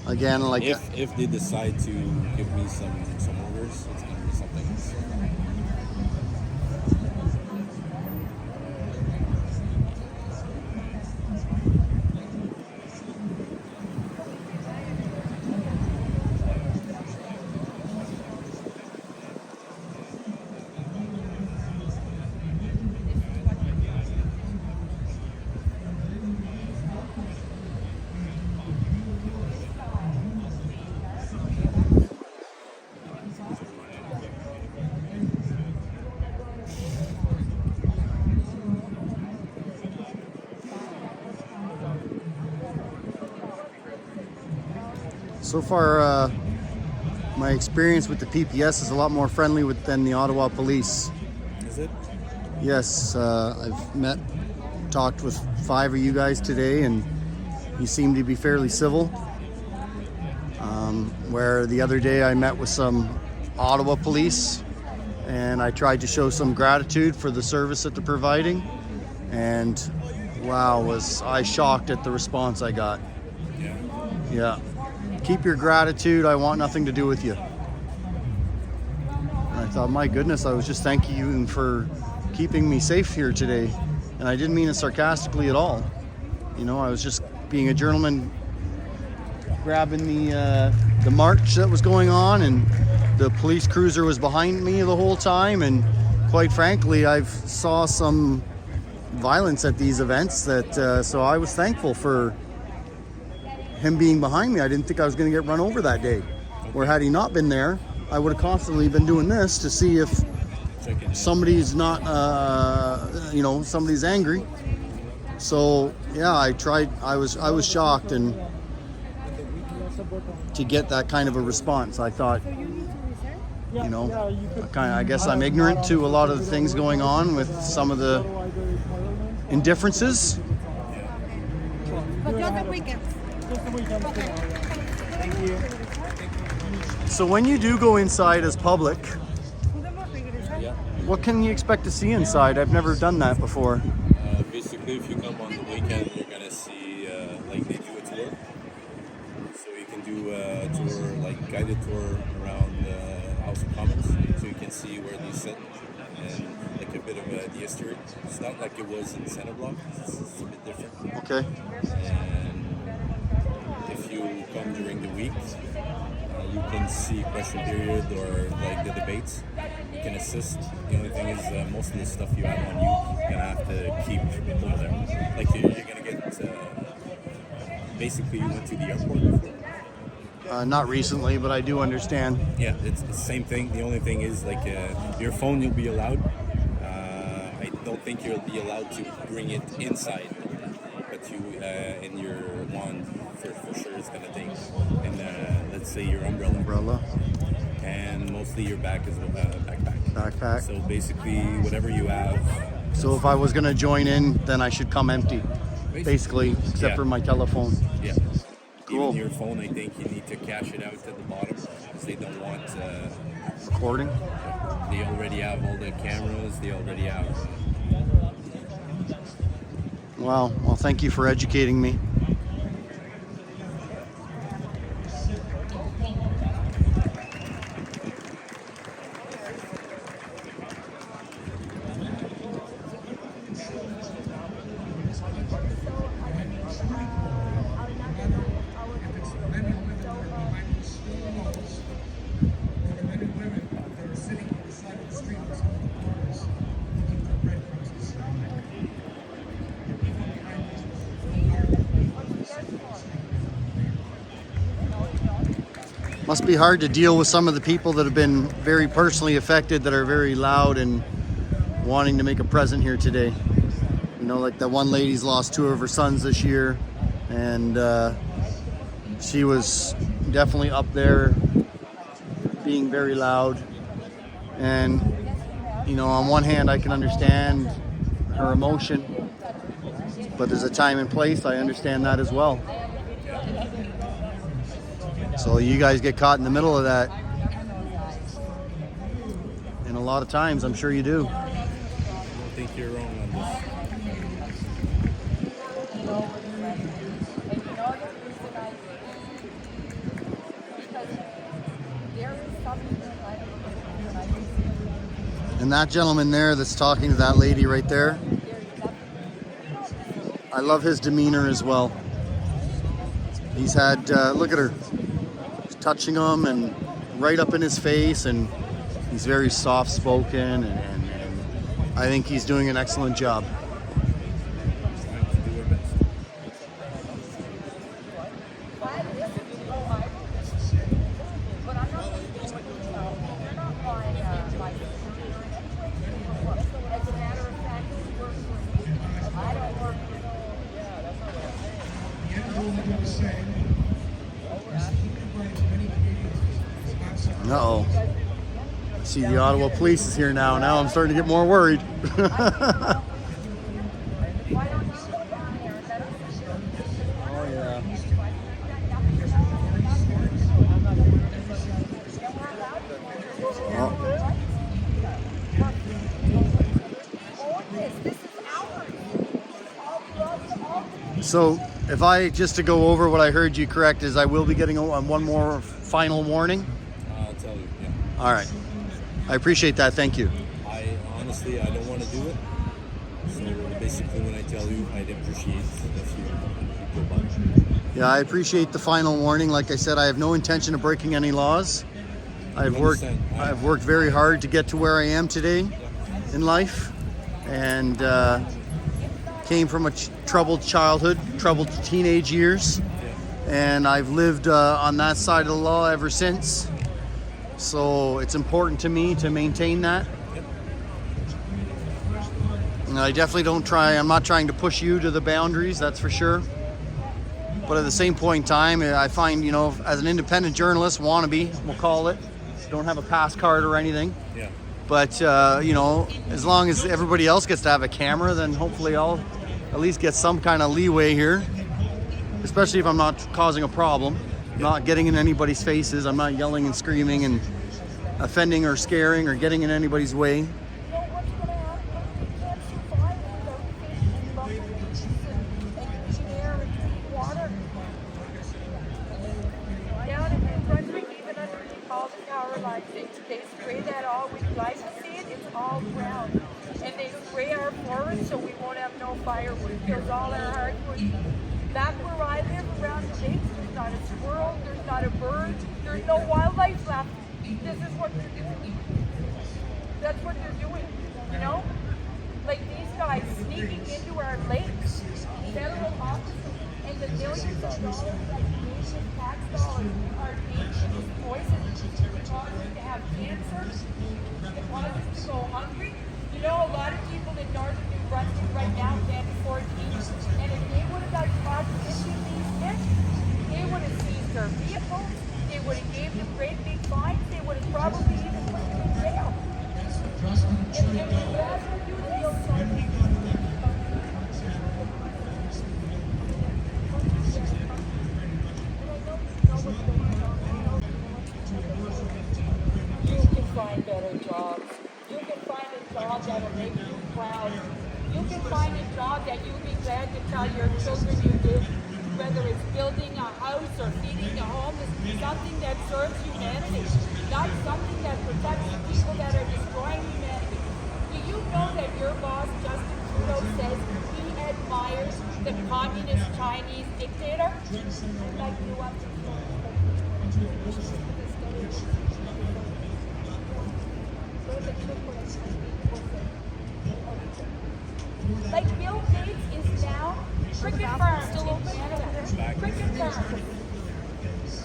Again, like if they decide to give me some orders, it's gonna be something else. so far, my experience with the PPS is a lot more friendly than the Ottawa police. Is it? Yes, I've talked with 5 of you guys today, and you seem to be fairly civil. Where the other day I met with some Ottawa police, and I tried to show some gratitude for the service that they're providing, and wow, was I shocked at the response I got. Yeah. Keep your gratitude, I want nothing to do with you. And I thought, my goodness, I was just thanking you for keeping me safe here today. And I didn't mean it sarcastically at all. You know, I was just being a gentleman, grabbing the march that was going on, and the police cruiser was behind me the whole time. And quite frankly, I've saw some violence at these events that, so I was thankful for him being behind me. I didn't think I was going to get run over that day. Where had he not been there, I would have constantly been doing this to see if somebody's not, somebody's angry. So yeah, I was shocked, and to get that kind of a response, I thought, I guess I'm ignorant to a lot of the things going on with some of the indifferences. But just the weekends. Thank you. So when you do go inside as public, what can you expect to see inside? I've never done that before. Basically, if you come on the weekend, you're gonna see like they do a tour. So you can do a tour, like guided tour around the House of Commons, so you can see where they sit and like a bit of the history. It's not like it was in Center Block. It's a bit different. Okay. And if you come during the week, you can see question period or like the debates. You can assist. The only thing is most of the stuff you have on you, you're gonna have to keep over there. Like you're gonna get. Basically, you went to the airport before. Not recently, but I do understand. Yeah, it's the same thing. The only thing is like your phone, you'll be allowed. I don't think you'll be allowed to bring it inside, but you in your wand for sure is gonna take. And let's say your umbrella. And mostly your back is backpack. So basically, whatever you have. So if I was gonna join in, then I should come empty, basically, except for my telephone. Yeah. Cool. Even your phone, I think you need to cash it out at the bottom because they don't want recording. They already have all the cameras. They already have. Wow. Well, thank you for educating me. Must be hard to deal with some of the people that have been very personally affected, that are very loud and wanting to make a present here today. You know, like that one lady's lost 2 of her sons this year, and she was definitely up there being very loud. And, you know, on one hand, I can understand her emotion, but there's a time and place. I understand that as well. So you guys get caught in the middle of that. And a lot of times, I'm sure you do. I don't think you're wrong on this. And that gentleman there that's talking to that lady right there, I love his demeanor as well. He's had, look at her, she's touching him and right up in his face, and he's very soft-spoken, and I think he's doing an excellent job. Uh-oh. I see the Ottawa police is here now. Now I'm starting to get more worried. So if I, just to go over what I heard you correct, is I will be getting one more final warning? I'll tell you, yeah. All right. I appreciate that. Thank you. Honestly, I don't want to do it. So basically, when I tell you, I'd appreciate if you go by. Yeah, I appreciate the final warning. Like I said, I have no intention of breaking any laws. I've worked very hard to get to where I am today in life, and came from a troubled childhood, troubled teenage years, and I've lived on that side of the law ever since. So it's important to me to maintain that. And I definitely I'm not trying to push you to the boundaries, that's for sure. But at the same point in time, I find, you know, as an independent journalist, wannabe, we'll call it, don't have a pass card or anything. Yeah. But, you know, as long as everybody else gets to have a camera, then hopefully I'll at least get some kind of leeway here. Especially if I'm not causing a problem, not getting in anybody's faces, I'm not yelling and screaming and offending or scaring or getting in anybody's way. They spray that all, we'd like to see it, it's all brown. firewood, kills all our hardwood. Back where I live around the lakes, there's not a squirrel, there's not a bird, there's no wildlife left. This is what they're doing. That's what they're doing, you know? Like these guys sneaking into our lakes, federal offices, and the millions of dollars that Canadian tax dollars are being poisoned. They cause us to have cancer, they cause us to go hungry. You know, a lot of people in northern New Brunswick right now can't afford to eat. And if they would have got caught fishing these fish, they would have seized their vehicles, they would have gave them great big fines, they would have probably even put them in jail. And the laws are doing those sorts of things. You can find better jobs. You can find a job that will make you proud. You can find a job that you'll be glad to tell your children you did, whether it's building a house or feeding the homeless, something that serves humanity, not something that protects the people that are destroying humanity. Do you know that your boss, Justin Trudeau, says he admires the communist Chinese dictator? Like you want to like Bill Gates is now cricket farm still open Canada. Cricket farm.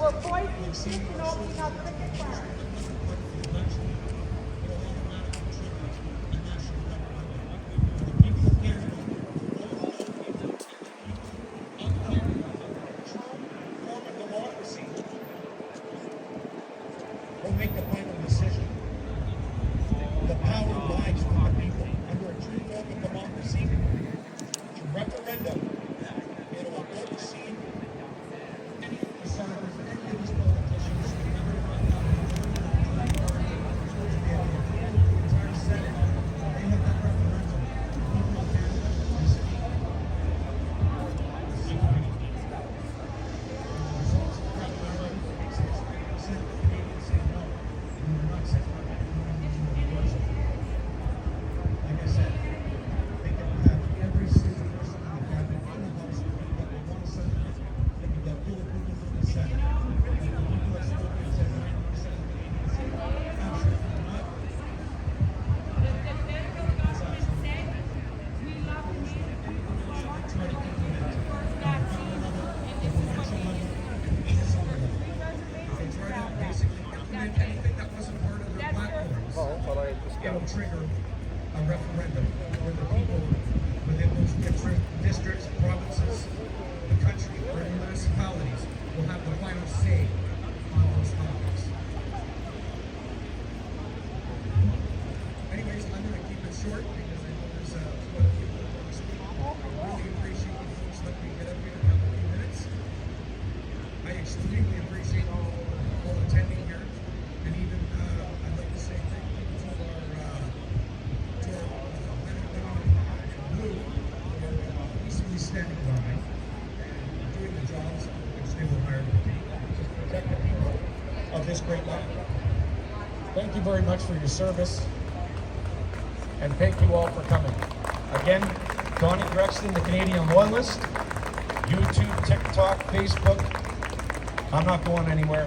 We're poisoning fish and opening up cricket farm. We'll make the final decision. The power lies with the people. Under a true form of democracy, through referendum, it will oversee any of the senators and any of these politicians. The entire Senate, they have that referendum. People of Canada will speak. The results of the referendum, 68% of Canadians say no. We will not sit by like I said, they can have every single person in the cabinet in the House, but they want to send it. They can get all the people from the Senate. They can people that spoke in the Senate. Absolutely not. The federal government said we love the native people so much. We want to give them the first vaccine, and this is what they did. They try to basically implement anything that wasn't part of their platforms. It'll trigger a referendum where the people within those different districts, provinces, the country, or municipalities will have the final say on those topics. Anyways, I'm going to keep it short because I know there's a few other people that want to speak. I really appreciate you folks letting me get up here and have a few minutes. I extremely appreciate all attending here, and even I'd like to say thank you to our men and women in blue who are peacefully standing by and doing the jobs which they were hired to do, which is protect the people of this great land. Thank you very much for your service, and thank you all for coming. Again, Donnie Grexton, the Canadian Loyalist, YouTube, TikTok, Facebook. I'm not going anywhere,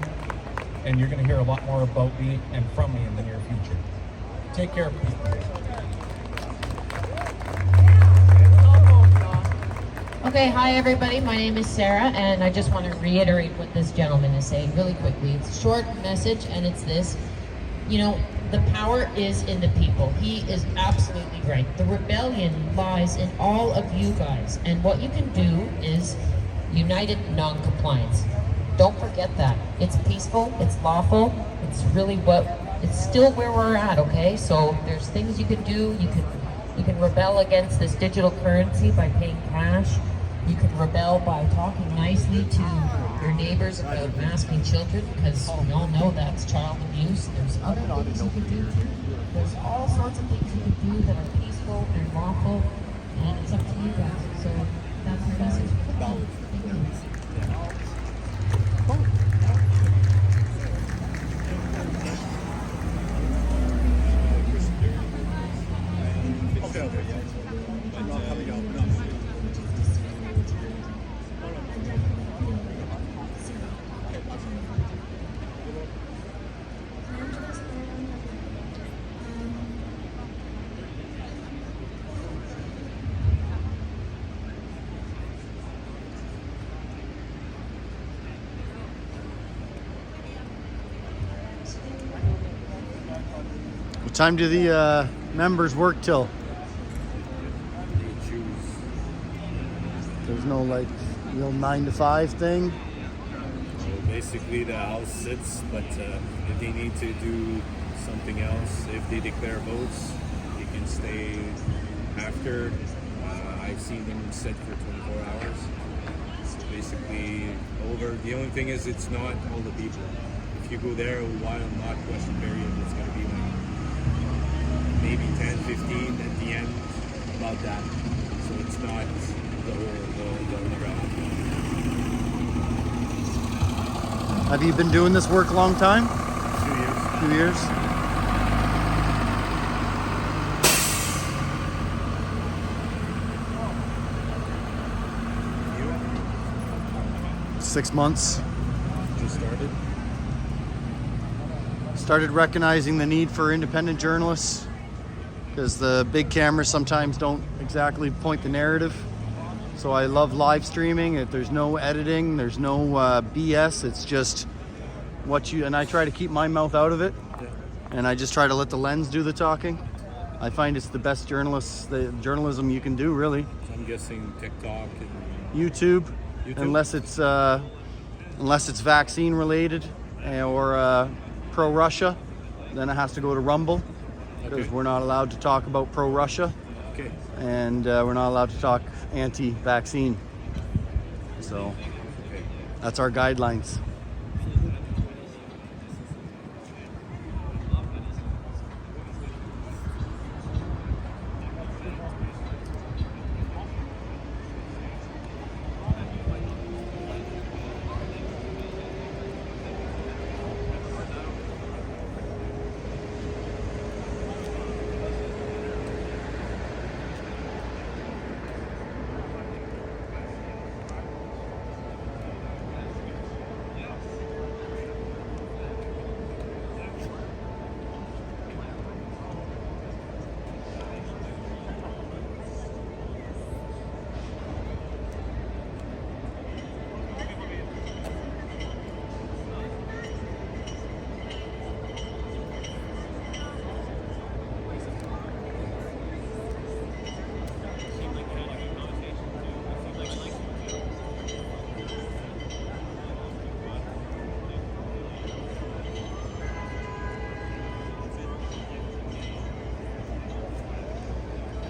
and you're going to hear a lot more about me and from me in the near future. Take care, people. Okay, hi everybody. My name is Sarah, and I just want to reiterate what this gentleman is saying really quickly. It's a short message, and it's this. You know, the power is in the people. He is absolutely right. The rebellion lies in all of you guys, and what you can do is united non-compliance. Don't forget that. It's peaceful, it's lawful, it's really it's still where we're at, okay? So there's things you can do. You can rebel against this digital currency by paying cash. You can rebel by talking nicely to your neighbors about masking children, because we all know that's child abuse. There's other things you can do too. There's all sorts of things you can do that are peaceful and lawful, and it's up to you guys. So that's the message. Okay. But not coming out. time do the members work till? They choose. There's no like real 9 to 5 thing. So basically, the house sits, but if they need to do something else, if they declare votes, they can stay after. I've seen them sit for 24 hours. So basically, over. The only thing is, it's not all the people. If you go there a while, not question period, it's going to be like maybe 10, 15 at the end, about that. So it's not the whole crowd. Have you been doing this work a long time? 2 years. 2 years? You? 6 months. Just Started recognizing the need for independent journalists because the big cameras sometimes don't exactly point the narrative. So I love live streaming. There's no editing, there's no BS. It's just what you, and I try to keep my mouth out of it. And I just try to let the lens do the talking. I find it's the best the journalism you can do, really. So I'm guessing TikTok and YouTube? unless it's vaccine related or pro-Russia, then it has to go to Rumble because we're not allowed to talk about pro-Russia. Okay. And we're not allowed to talk anti-vaccine. So that's our guidelines.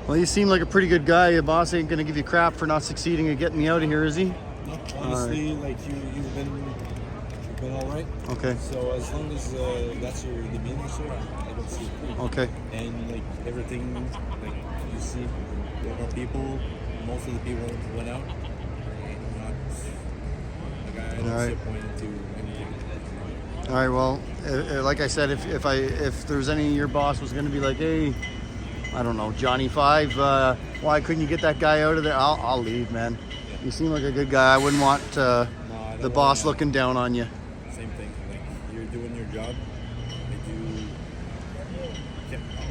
Well, you seem like a pretty good guy. Your boss ain't gonna give you crap for not succeeding at getting me out of here, is he? No, honestly, like you've been all right. Okay. So as long as that's your demeanor, sir, I don't see it. Okay. And like everything, like you see, there are people. Most of the people went out. Not like I don't All right. see a point to anything. All right. Well, like I said, if there's any of your boss was gonna be like, hey, I don't know, Johnny Five, why couldn't you get that guy out of there? I'll leave, man. You seem like a good guy. I wouldn't want the boss looking down on you. Same thing. Like you're doing your job.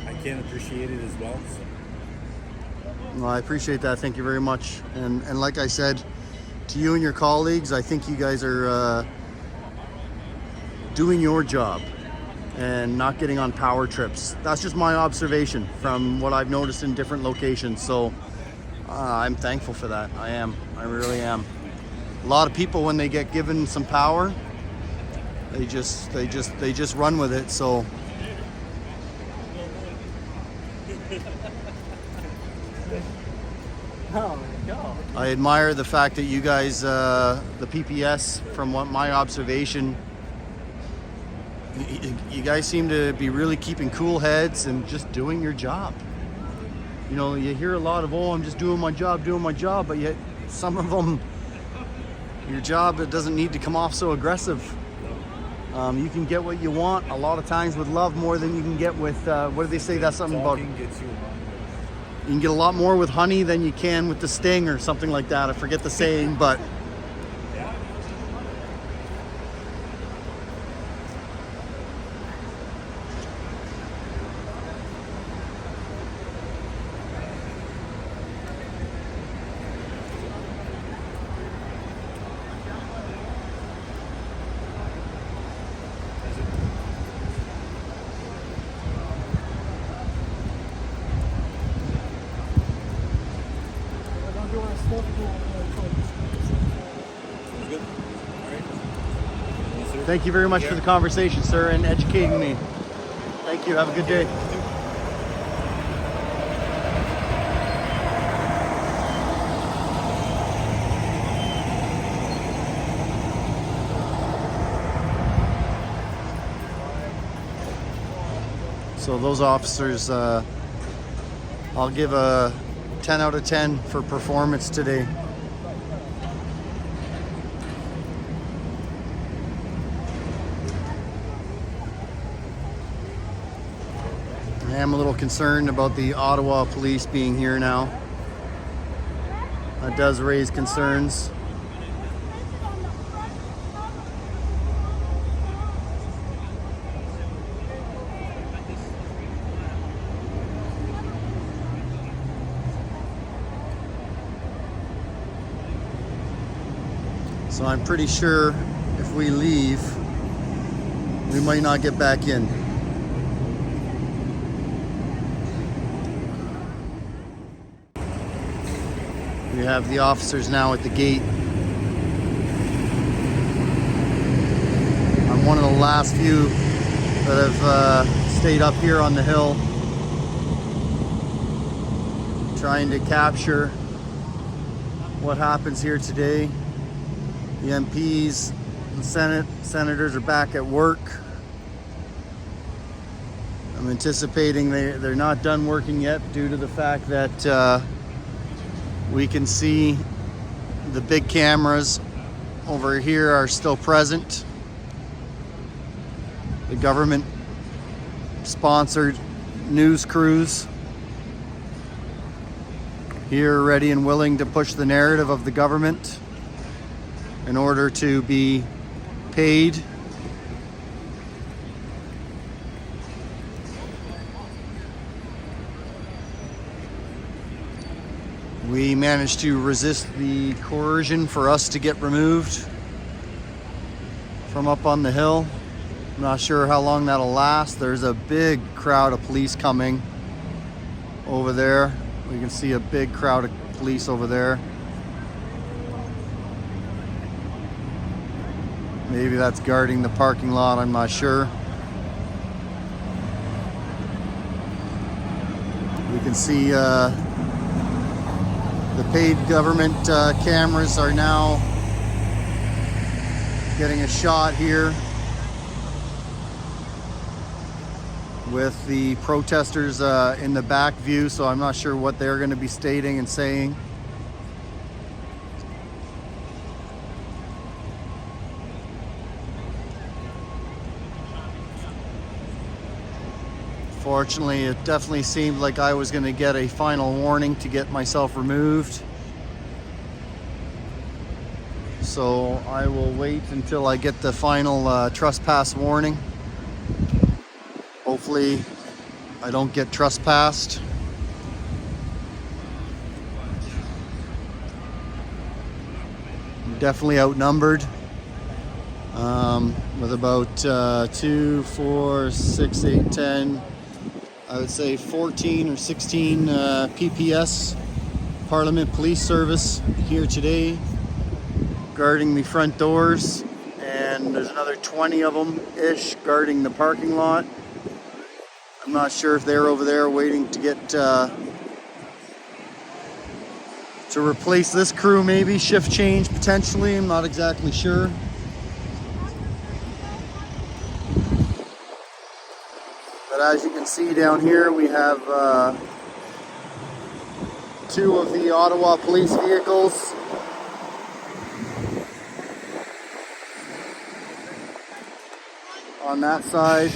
I can't appreciate it as well. So. Well, I appreciate that. Thank you very much. And like I said, to you and your colleagues, I think you guys are doing your job and not getting on power trips. That's just my observation from what I've noticed in different locations. So I'm thankful for that. I am. I really am. A lot of people, when they get given some power, they just run with it. So I admire the fact that you guys, the PPS, from what my observation, you guys seem to be really keeping cool heads and just doing your job. You know, you hear a lot of, oh, I'm just doing my job, but yet some of them, your job, it doesn't need to come off so aggressive. You can get what you want a lot of times with love more than you can get with, what do they say, that's something about, you can get a lot more with honey than you can with the sting or something like that. I forget the saying, but Good. All right. Yes, sir. Thank you very much for the conversation, sir, and educating me. Thank you. Have a good day. So those officers, I'll give a 10 out of 10 for performance today. I am a little concerned about the Ottawa police being here now. That does raise concerns. So I'm pretty sure if we leave, we might not get back in. We have the officers now at the gate. I'm one of the last few that have stayed up here on the hill, trying to capture what happens here today. The MPs and senators are back at work. I'm anticipating they're not done working yet due to the fact that we can see the big cameras over here are still present. The government sponsored news crews here ready and willing to push the narrative of the government in order to be paid. We managed to resist the coercion for us to get removed from up on the hill. I'm not sure how long that'll last. There's a big crowd of police coming over there. We can see a big crowd of police over there. Maybe that's guarding the parking lot, I'm not sure. We can see the paid government cameras are now getting a shot here with the protesters in the back view, so I'm not sure what they're going to be stating and saying. Fortunately, it definitely seemed like I was going to get a final warning to get myself removed. So I will wait until I get the final trespass warning. Hopefully I don't get trespassed. I'm definitely outnumbered with about 2, 4, 6, 8, 10. I would say 14 or 16 PPS, Parliament Police Service, here today, guarding the front doors, and there's another 20 of them-ish guarding the parking lot. I'm not sure if they're over there waiting to get to replace this crew, maybe shift change potentially. I'm not exactly sure. But as you can see down here, we have 2 of the Ottawa police vehicles. On that side.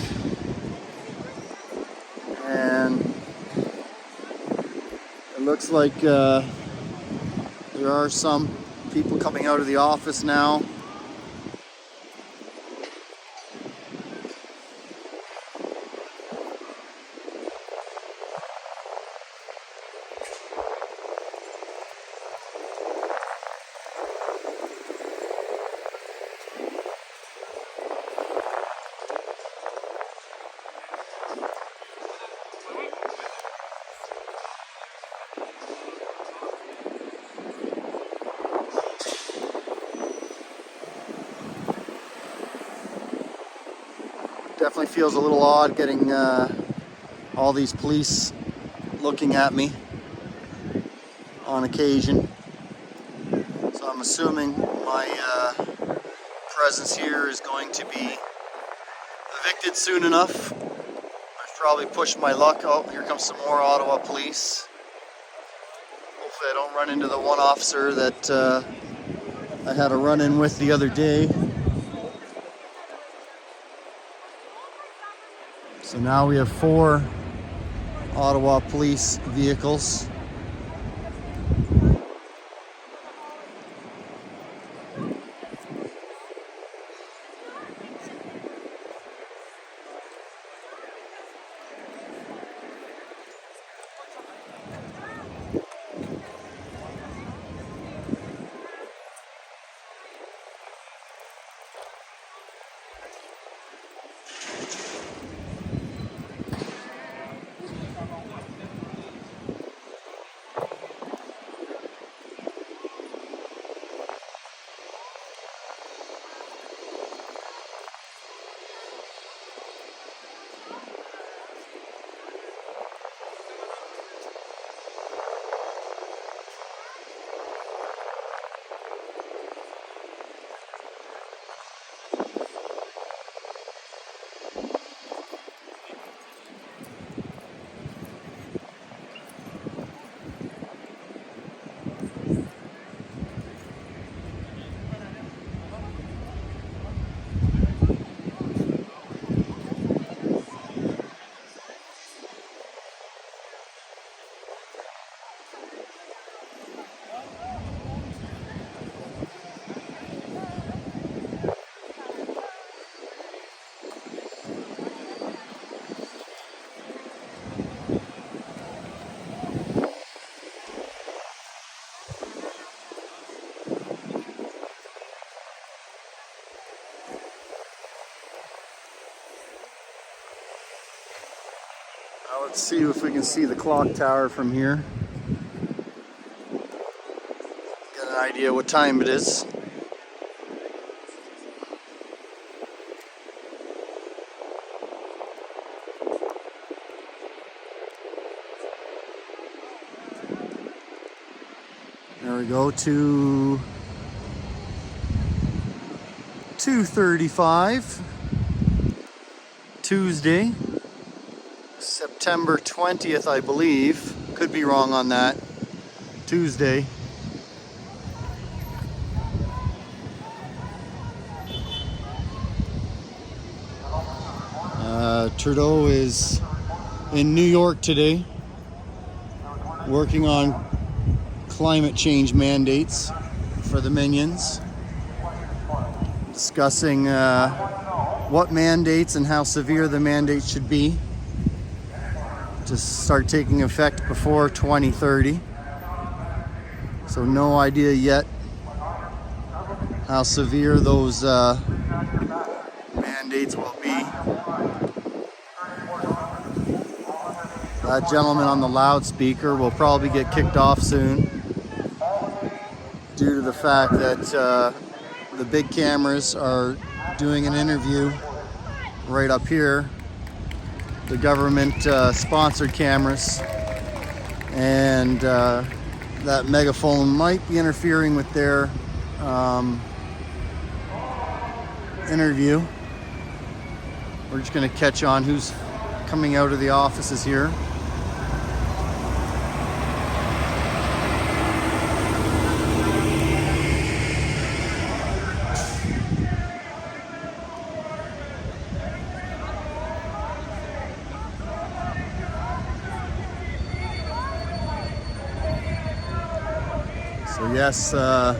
And it looks like there are some people coming out of the office now. definitely feels a little odd getting all these police looking at me on occasion. So I'm assuming my presence here is going to be evicted soon enough. I've probably pushed my luck. Oh, here comes some more Ottawa police. Hopefully I don't run into the one officer that I had a run-in with the other day. So now we have 4 Ottawa police vehicles. Now let's see if we can see the clock tower from here. Get an idea what time it is. There we go, to 2:35, Tuesday, September 20th, I believe. Could be wrong on that. Tuesday. Trudeau is in New York today, working on climate change mandates for the Minions, discussing what mandates and how severe the mandates should be to start taking effect before 2030. So no idea yet how severe those mandates will be. That gentleman on the loudspeaker will probably get kicked off soon due to the fact that the big cameras are doing an interview right up here, the government sponsored cameras, and that megaphone might be interfering with their interview. We're just going to catch on who's coming out of the offices here. So yes, the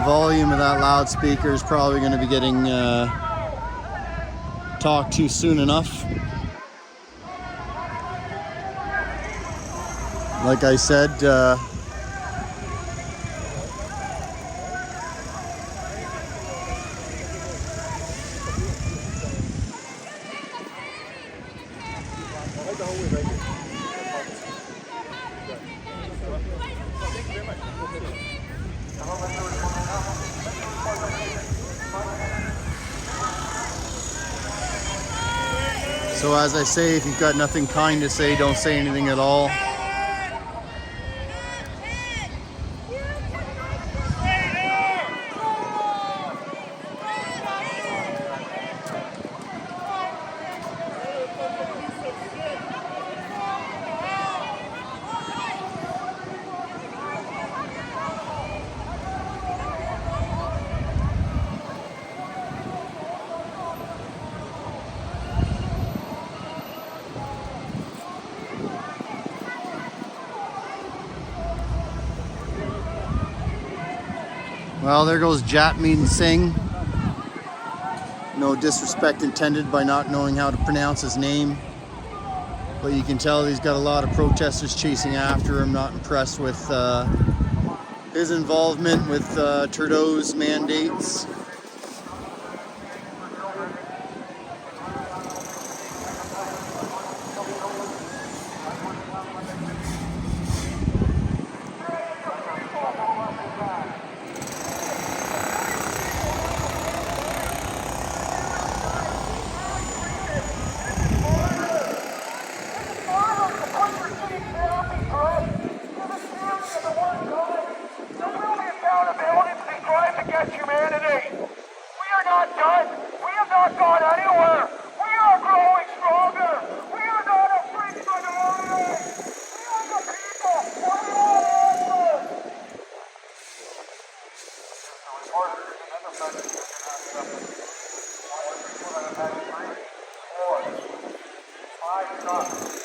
volume of that loudspeaker is probably going to be getting talked to soon enough. Like I said, So as I say, if you've got nothing kind to say, don't say anything at all. Well, there goes Jatmeet Singh. No disrespect intended by not knowing how to pronounce his name. But you can tell he's got a lot of protesters chasing after him. Not impressed with his involvement with Trudeau's mandates.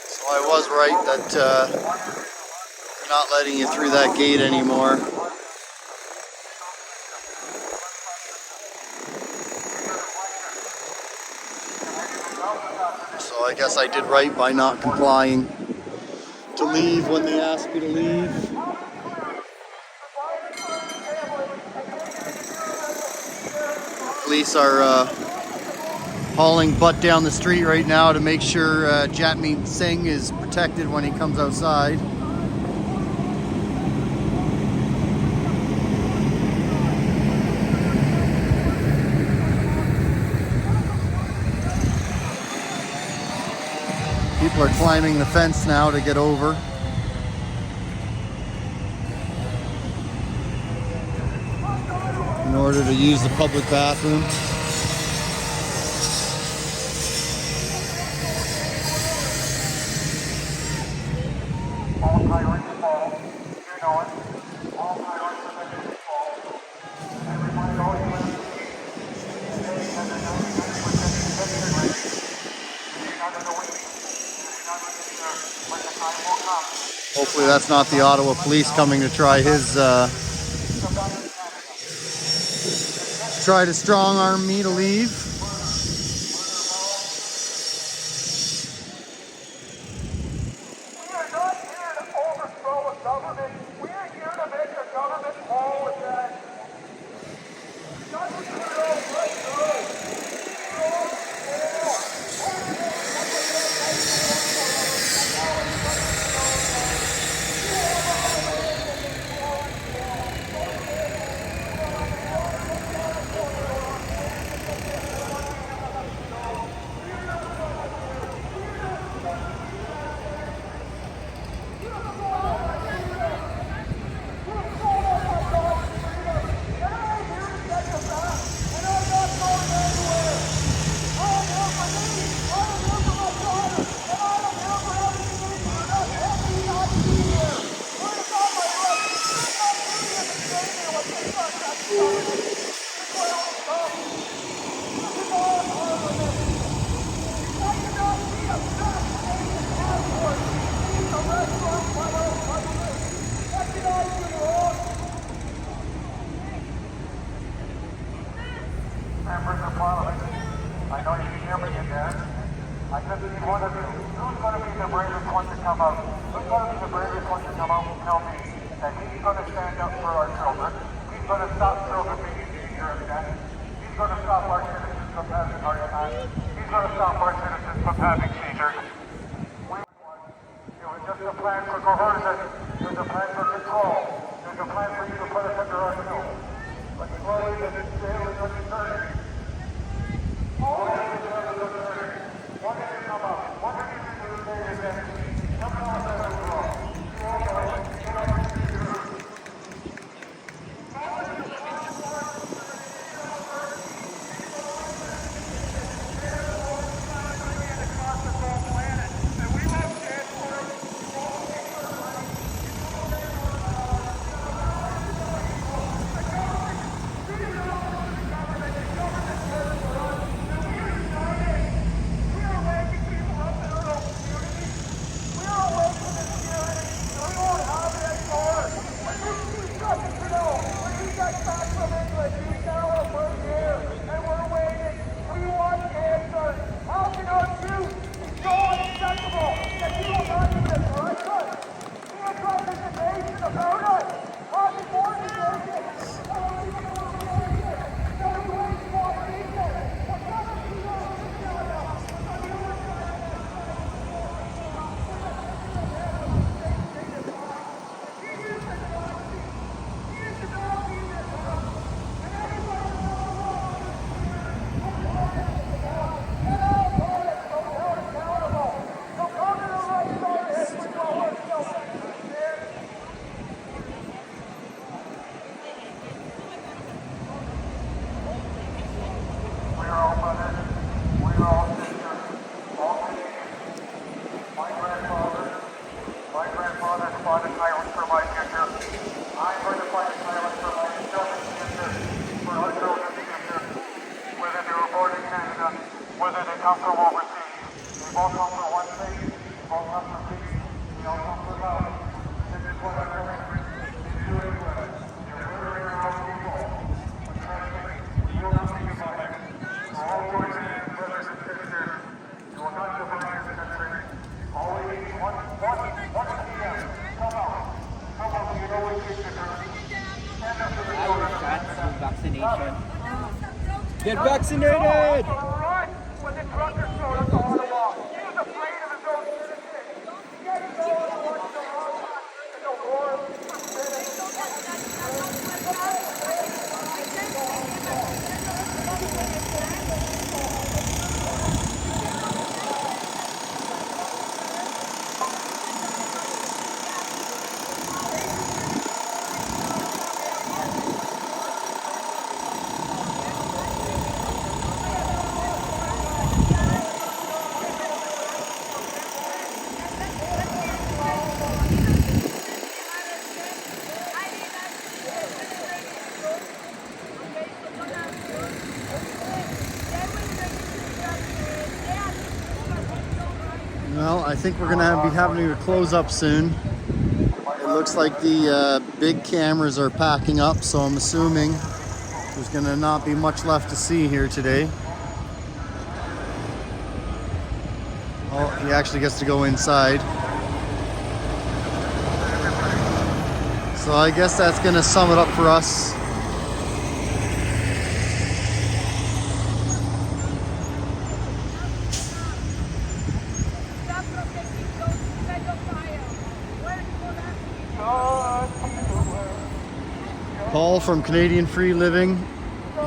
So I was right that they're not letting you through that gate anymore. So I guess I did right by not complying to leave when they asked me to leave. Police are hauling butt down the street right now to make sure Jatmeet Singh is protected when he comes outside. People are climbing the fence now to get over. In order to use the public bathroom. Hopefully that's not the Ottawa police coming to try to strong arm me to leave. Members of Parliament, I know you can hear me in there. I just need one of you. Who's going to be the bravest one to come out? Who's going to be the bravest one to come out and tell me that he's going to stand up for our children? He's going to stop children being in danger of death. He's going to stop our citizens from having heart attacks. He's going to stop our citizens from having seizures. It was just a plan for coercion. There's a plan for control. There's a plan for you to put us under our heel. But slowly and daily, you're turning. All the evidence is turning. One is to come out. Vaccination. Get vaccinated! Well, I think we're gonna be having to close up soon. It looks like the big cameras are packing up, so I'm assuming there's gonna not be much left to see here today. Oh, he actually gets to go inside. So I guess that's gonna sum it up for us. Paul from Canadian Free Living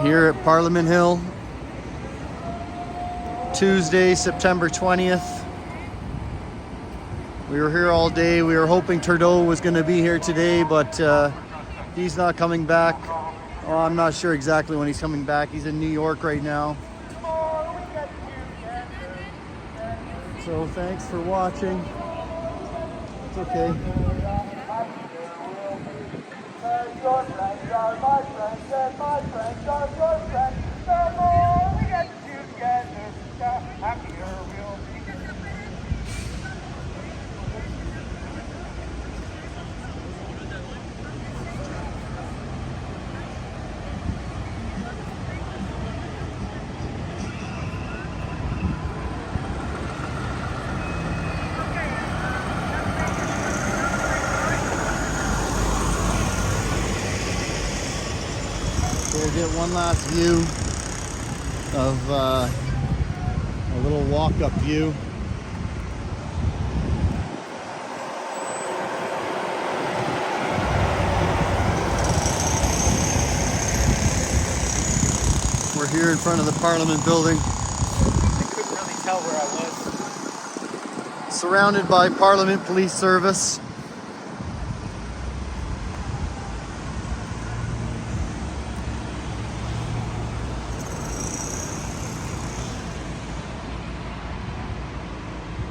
here at Parliament Hill. Tuesday, September 20th. We were here all day. We were hoping Trudeau was going to be here today, but he's not coming back. Oh, I'm not sure exactly when he's coming back. He's in New York right now. So thanks for watching. It's okay. Your friends are my friends, and my friends are your friends. The more we get together, the happier we'll be. We'll get one last view of a little walk-up view. We're here in front of the Parliament building. I couldn't really tell where I was. Surrounded by Parliament Police Service.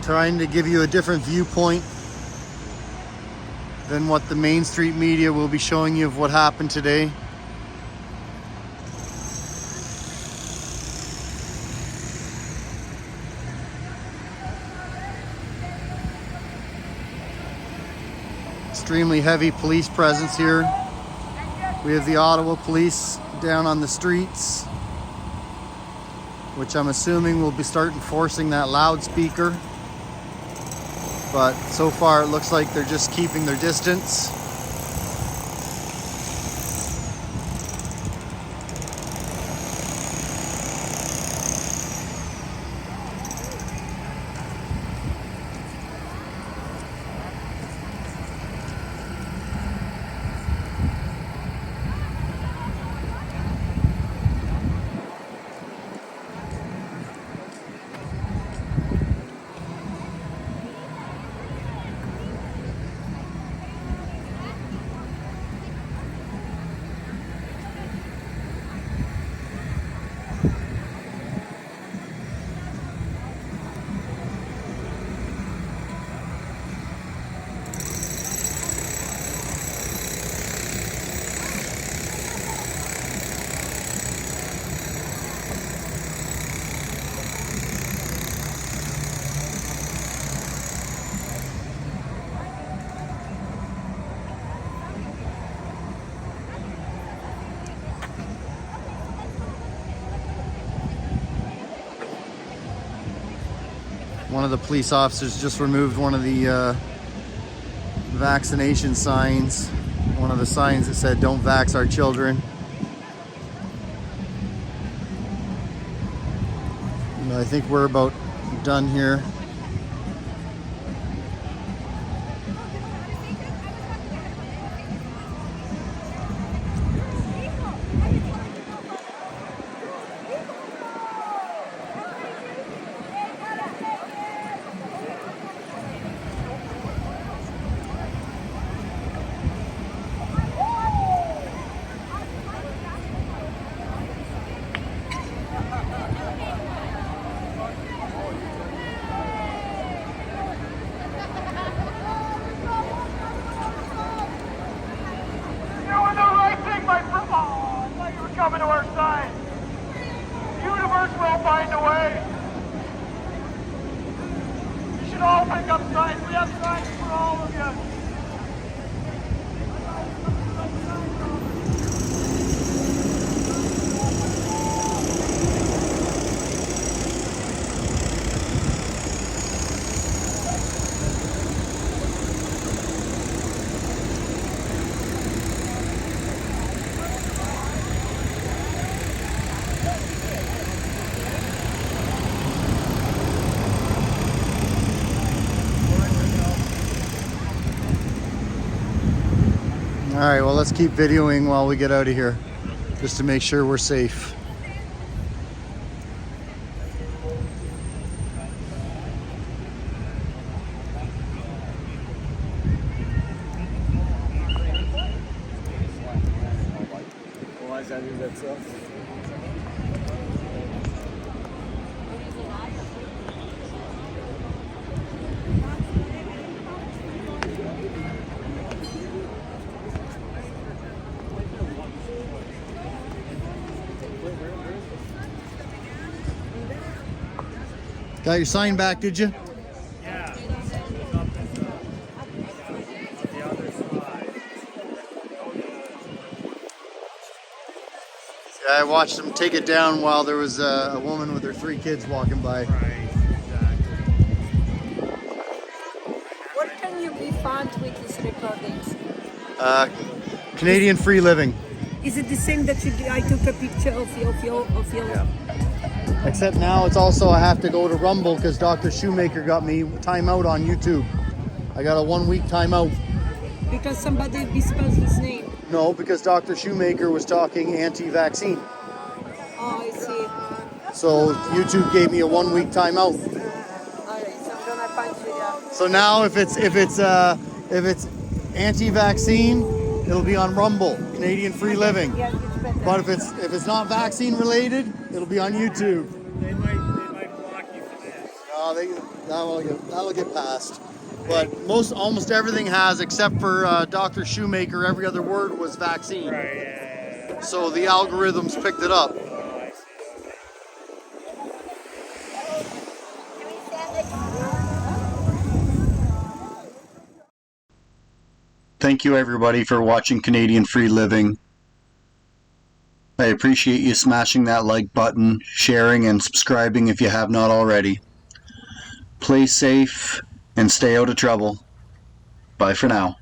Trying to give you a different viewpoint than what the Main Street media will be showing you of what happened today. Extremely heavy police presence here. We have the Ottawa police down on the streets, which I'm assuming will be start enforcing that loudspeaker. But so far it looks like they're just keeping their distance. One of the police officers just removed one of the vaccination signs. One one of the signs that said don't vax our children. And I think we're about done here. Doing the right thing, my friend. Oh, I thought you were coming to our side. The universe will find a way. You should all pick up signs. We have signs for all of you. All right, well, let's keep videoing while we get out of here, just to make sure we're safe. Why is that in that stuff? Got your sign back, did you? Yeah. Yeah, I watched them take it down while there was a woman with her 3 kids walking by. Where can you be found with these recordings? Canadian Free Living. Is it the same that I took a picture of your Except now it's also I have to go to Rumble because Dr. Shoemaker got me timeout on YouTube. I got a 1-week timeout. because somebody misspelled his name? No, because Dr. Shoemaker was talking anti-vaccine. Oh, I see. So YouTube gave me a 1-week timeout. Alright, so I'm gonna find you there. So now if it's anti-vaccine, it'll be on Rumble, Canadian Free Living. Yeah, it's better. But if it's not vaccine related, it'll be on YouTube. They might block you for that. No, that'll get passed. But almost everything has, except for Dr. Shoemaker. Every other word was vaccine. Right, yeah. So the algorithms picked it up. Thank you everybody for watching Canadian Free Living. I appreciate you smashing that like button, sharing and subscribing if you have not already. Play safe and stay out of trouble. Bye for now.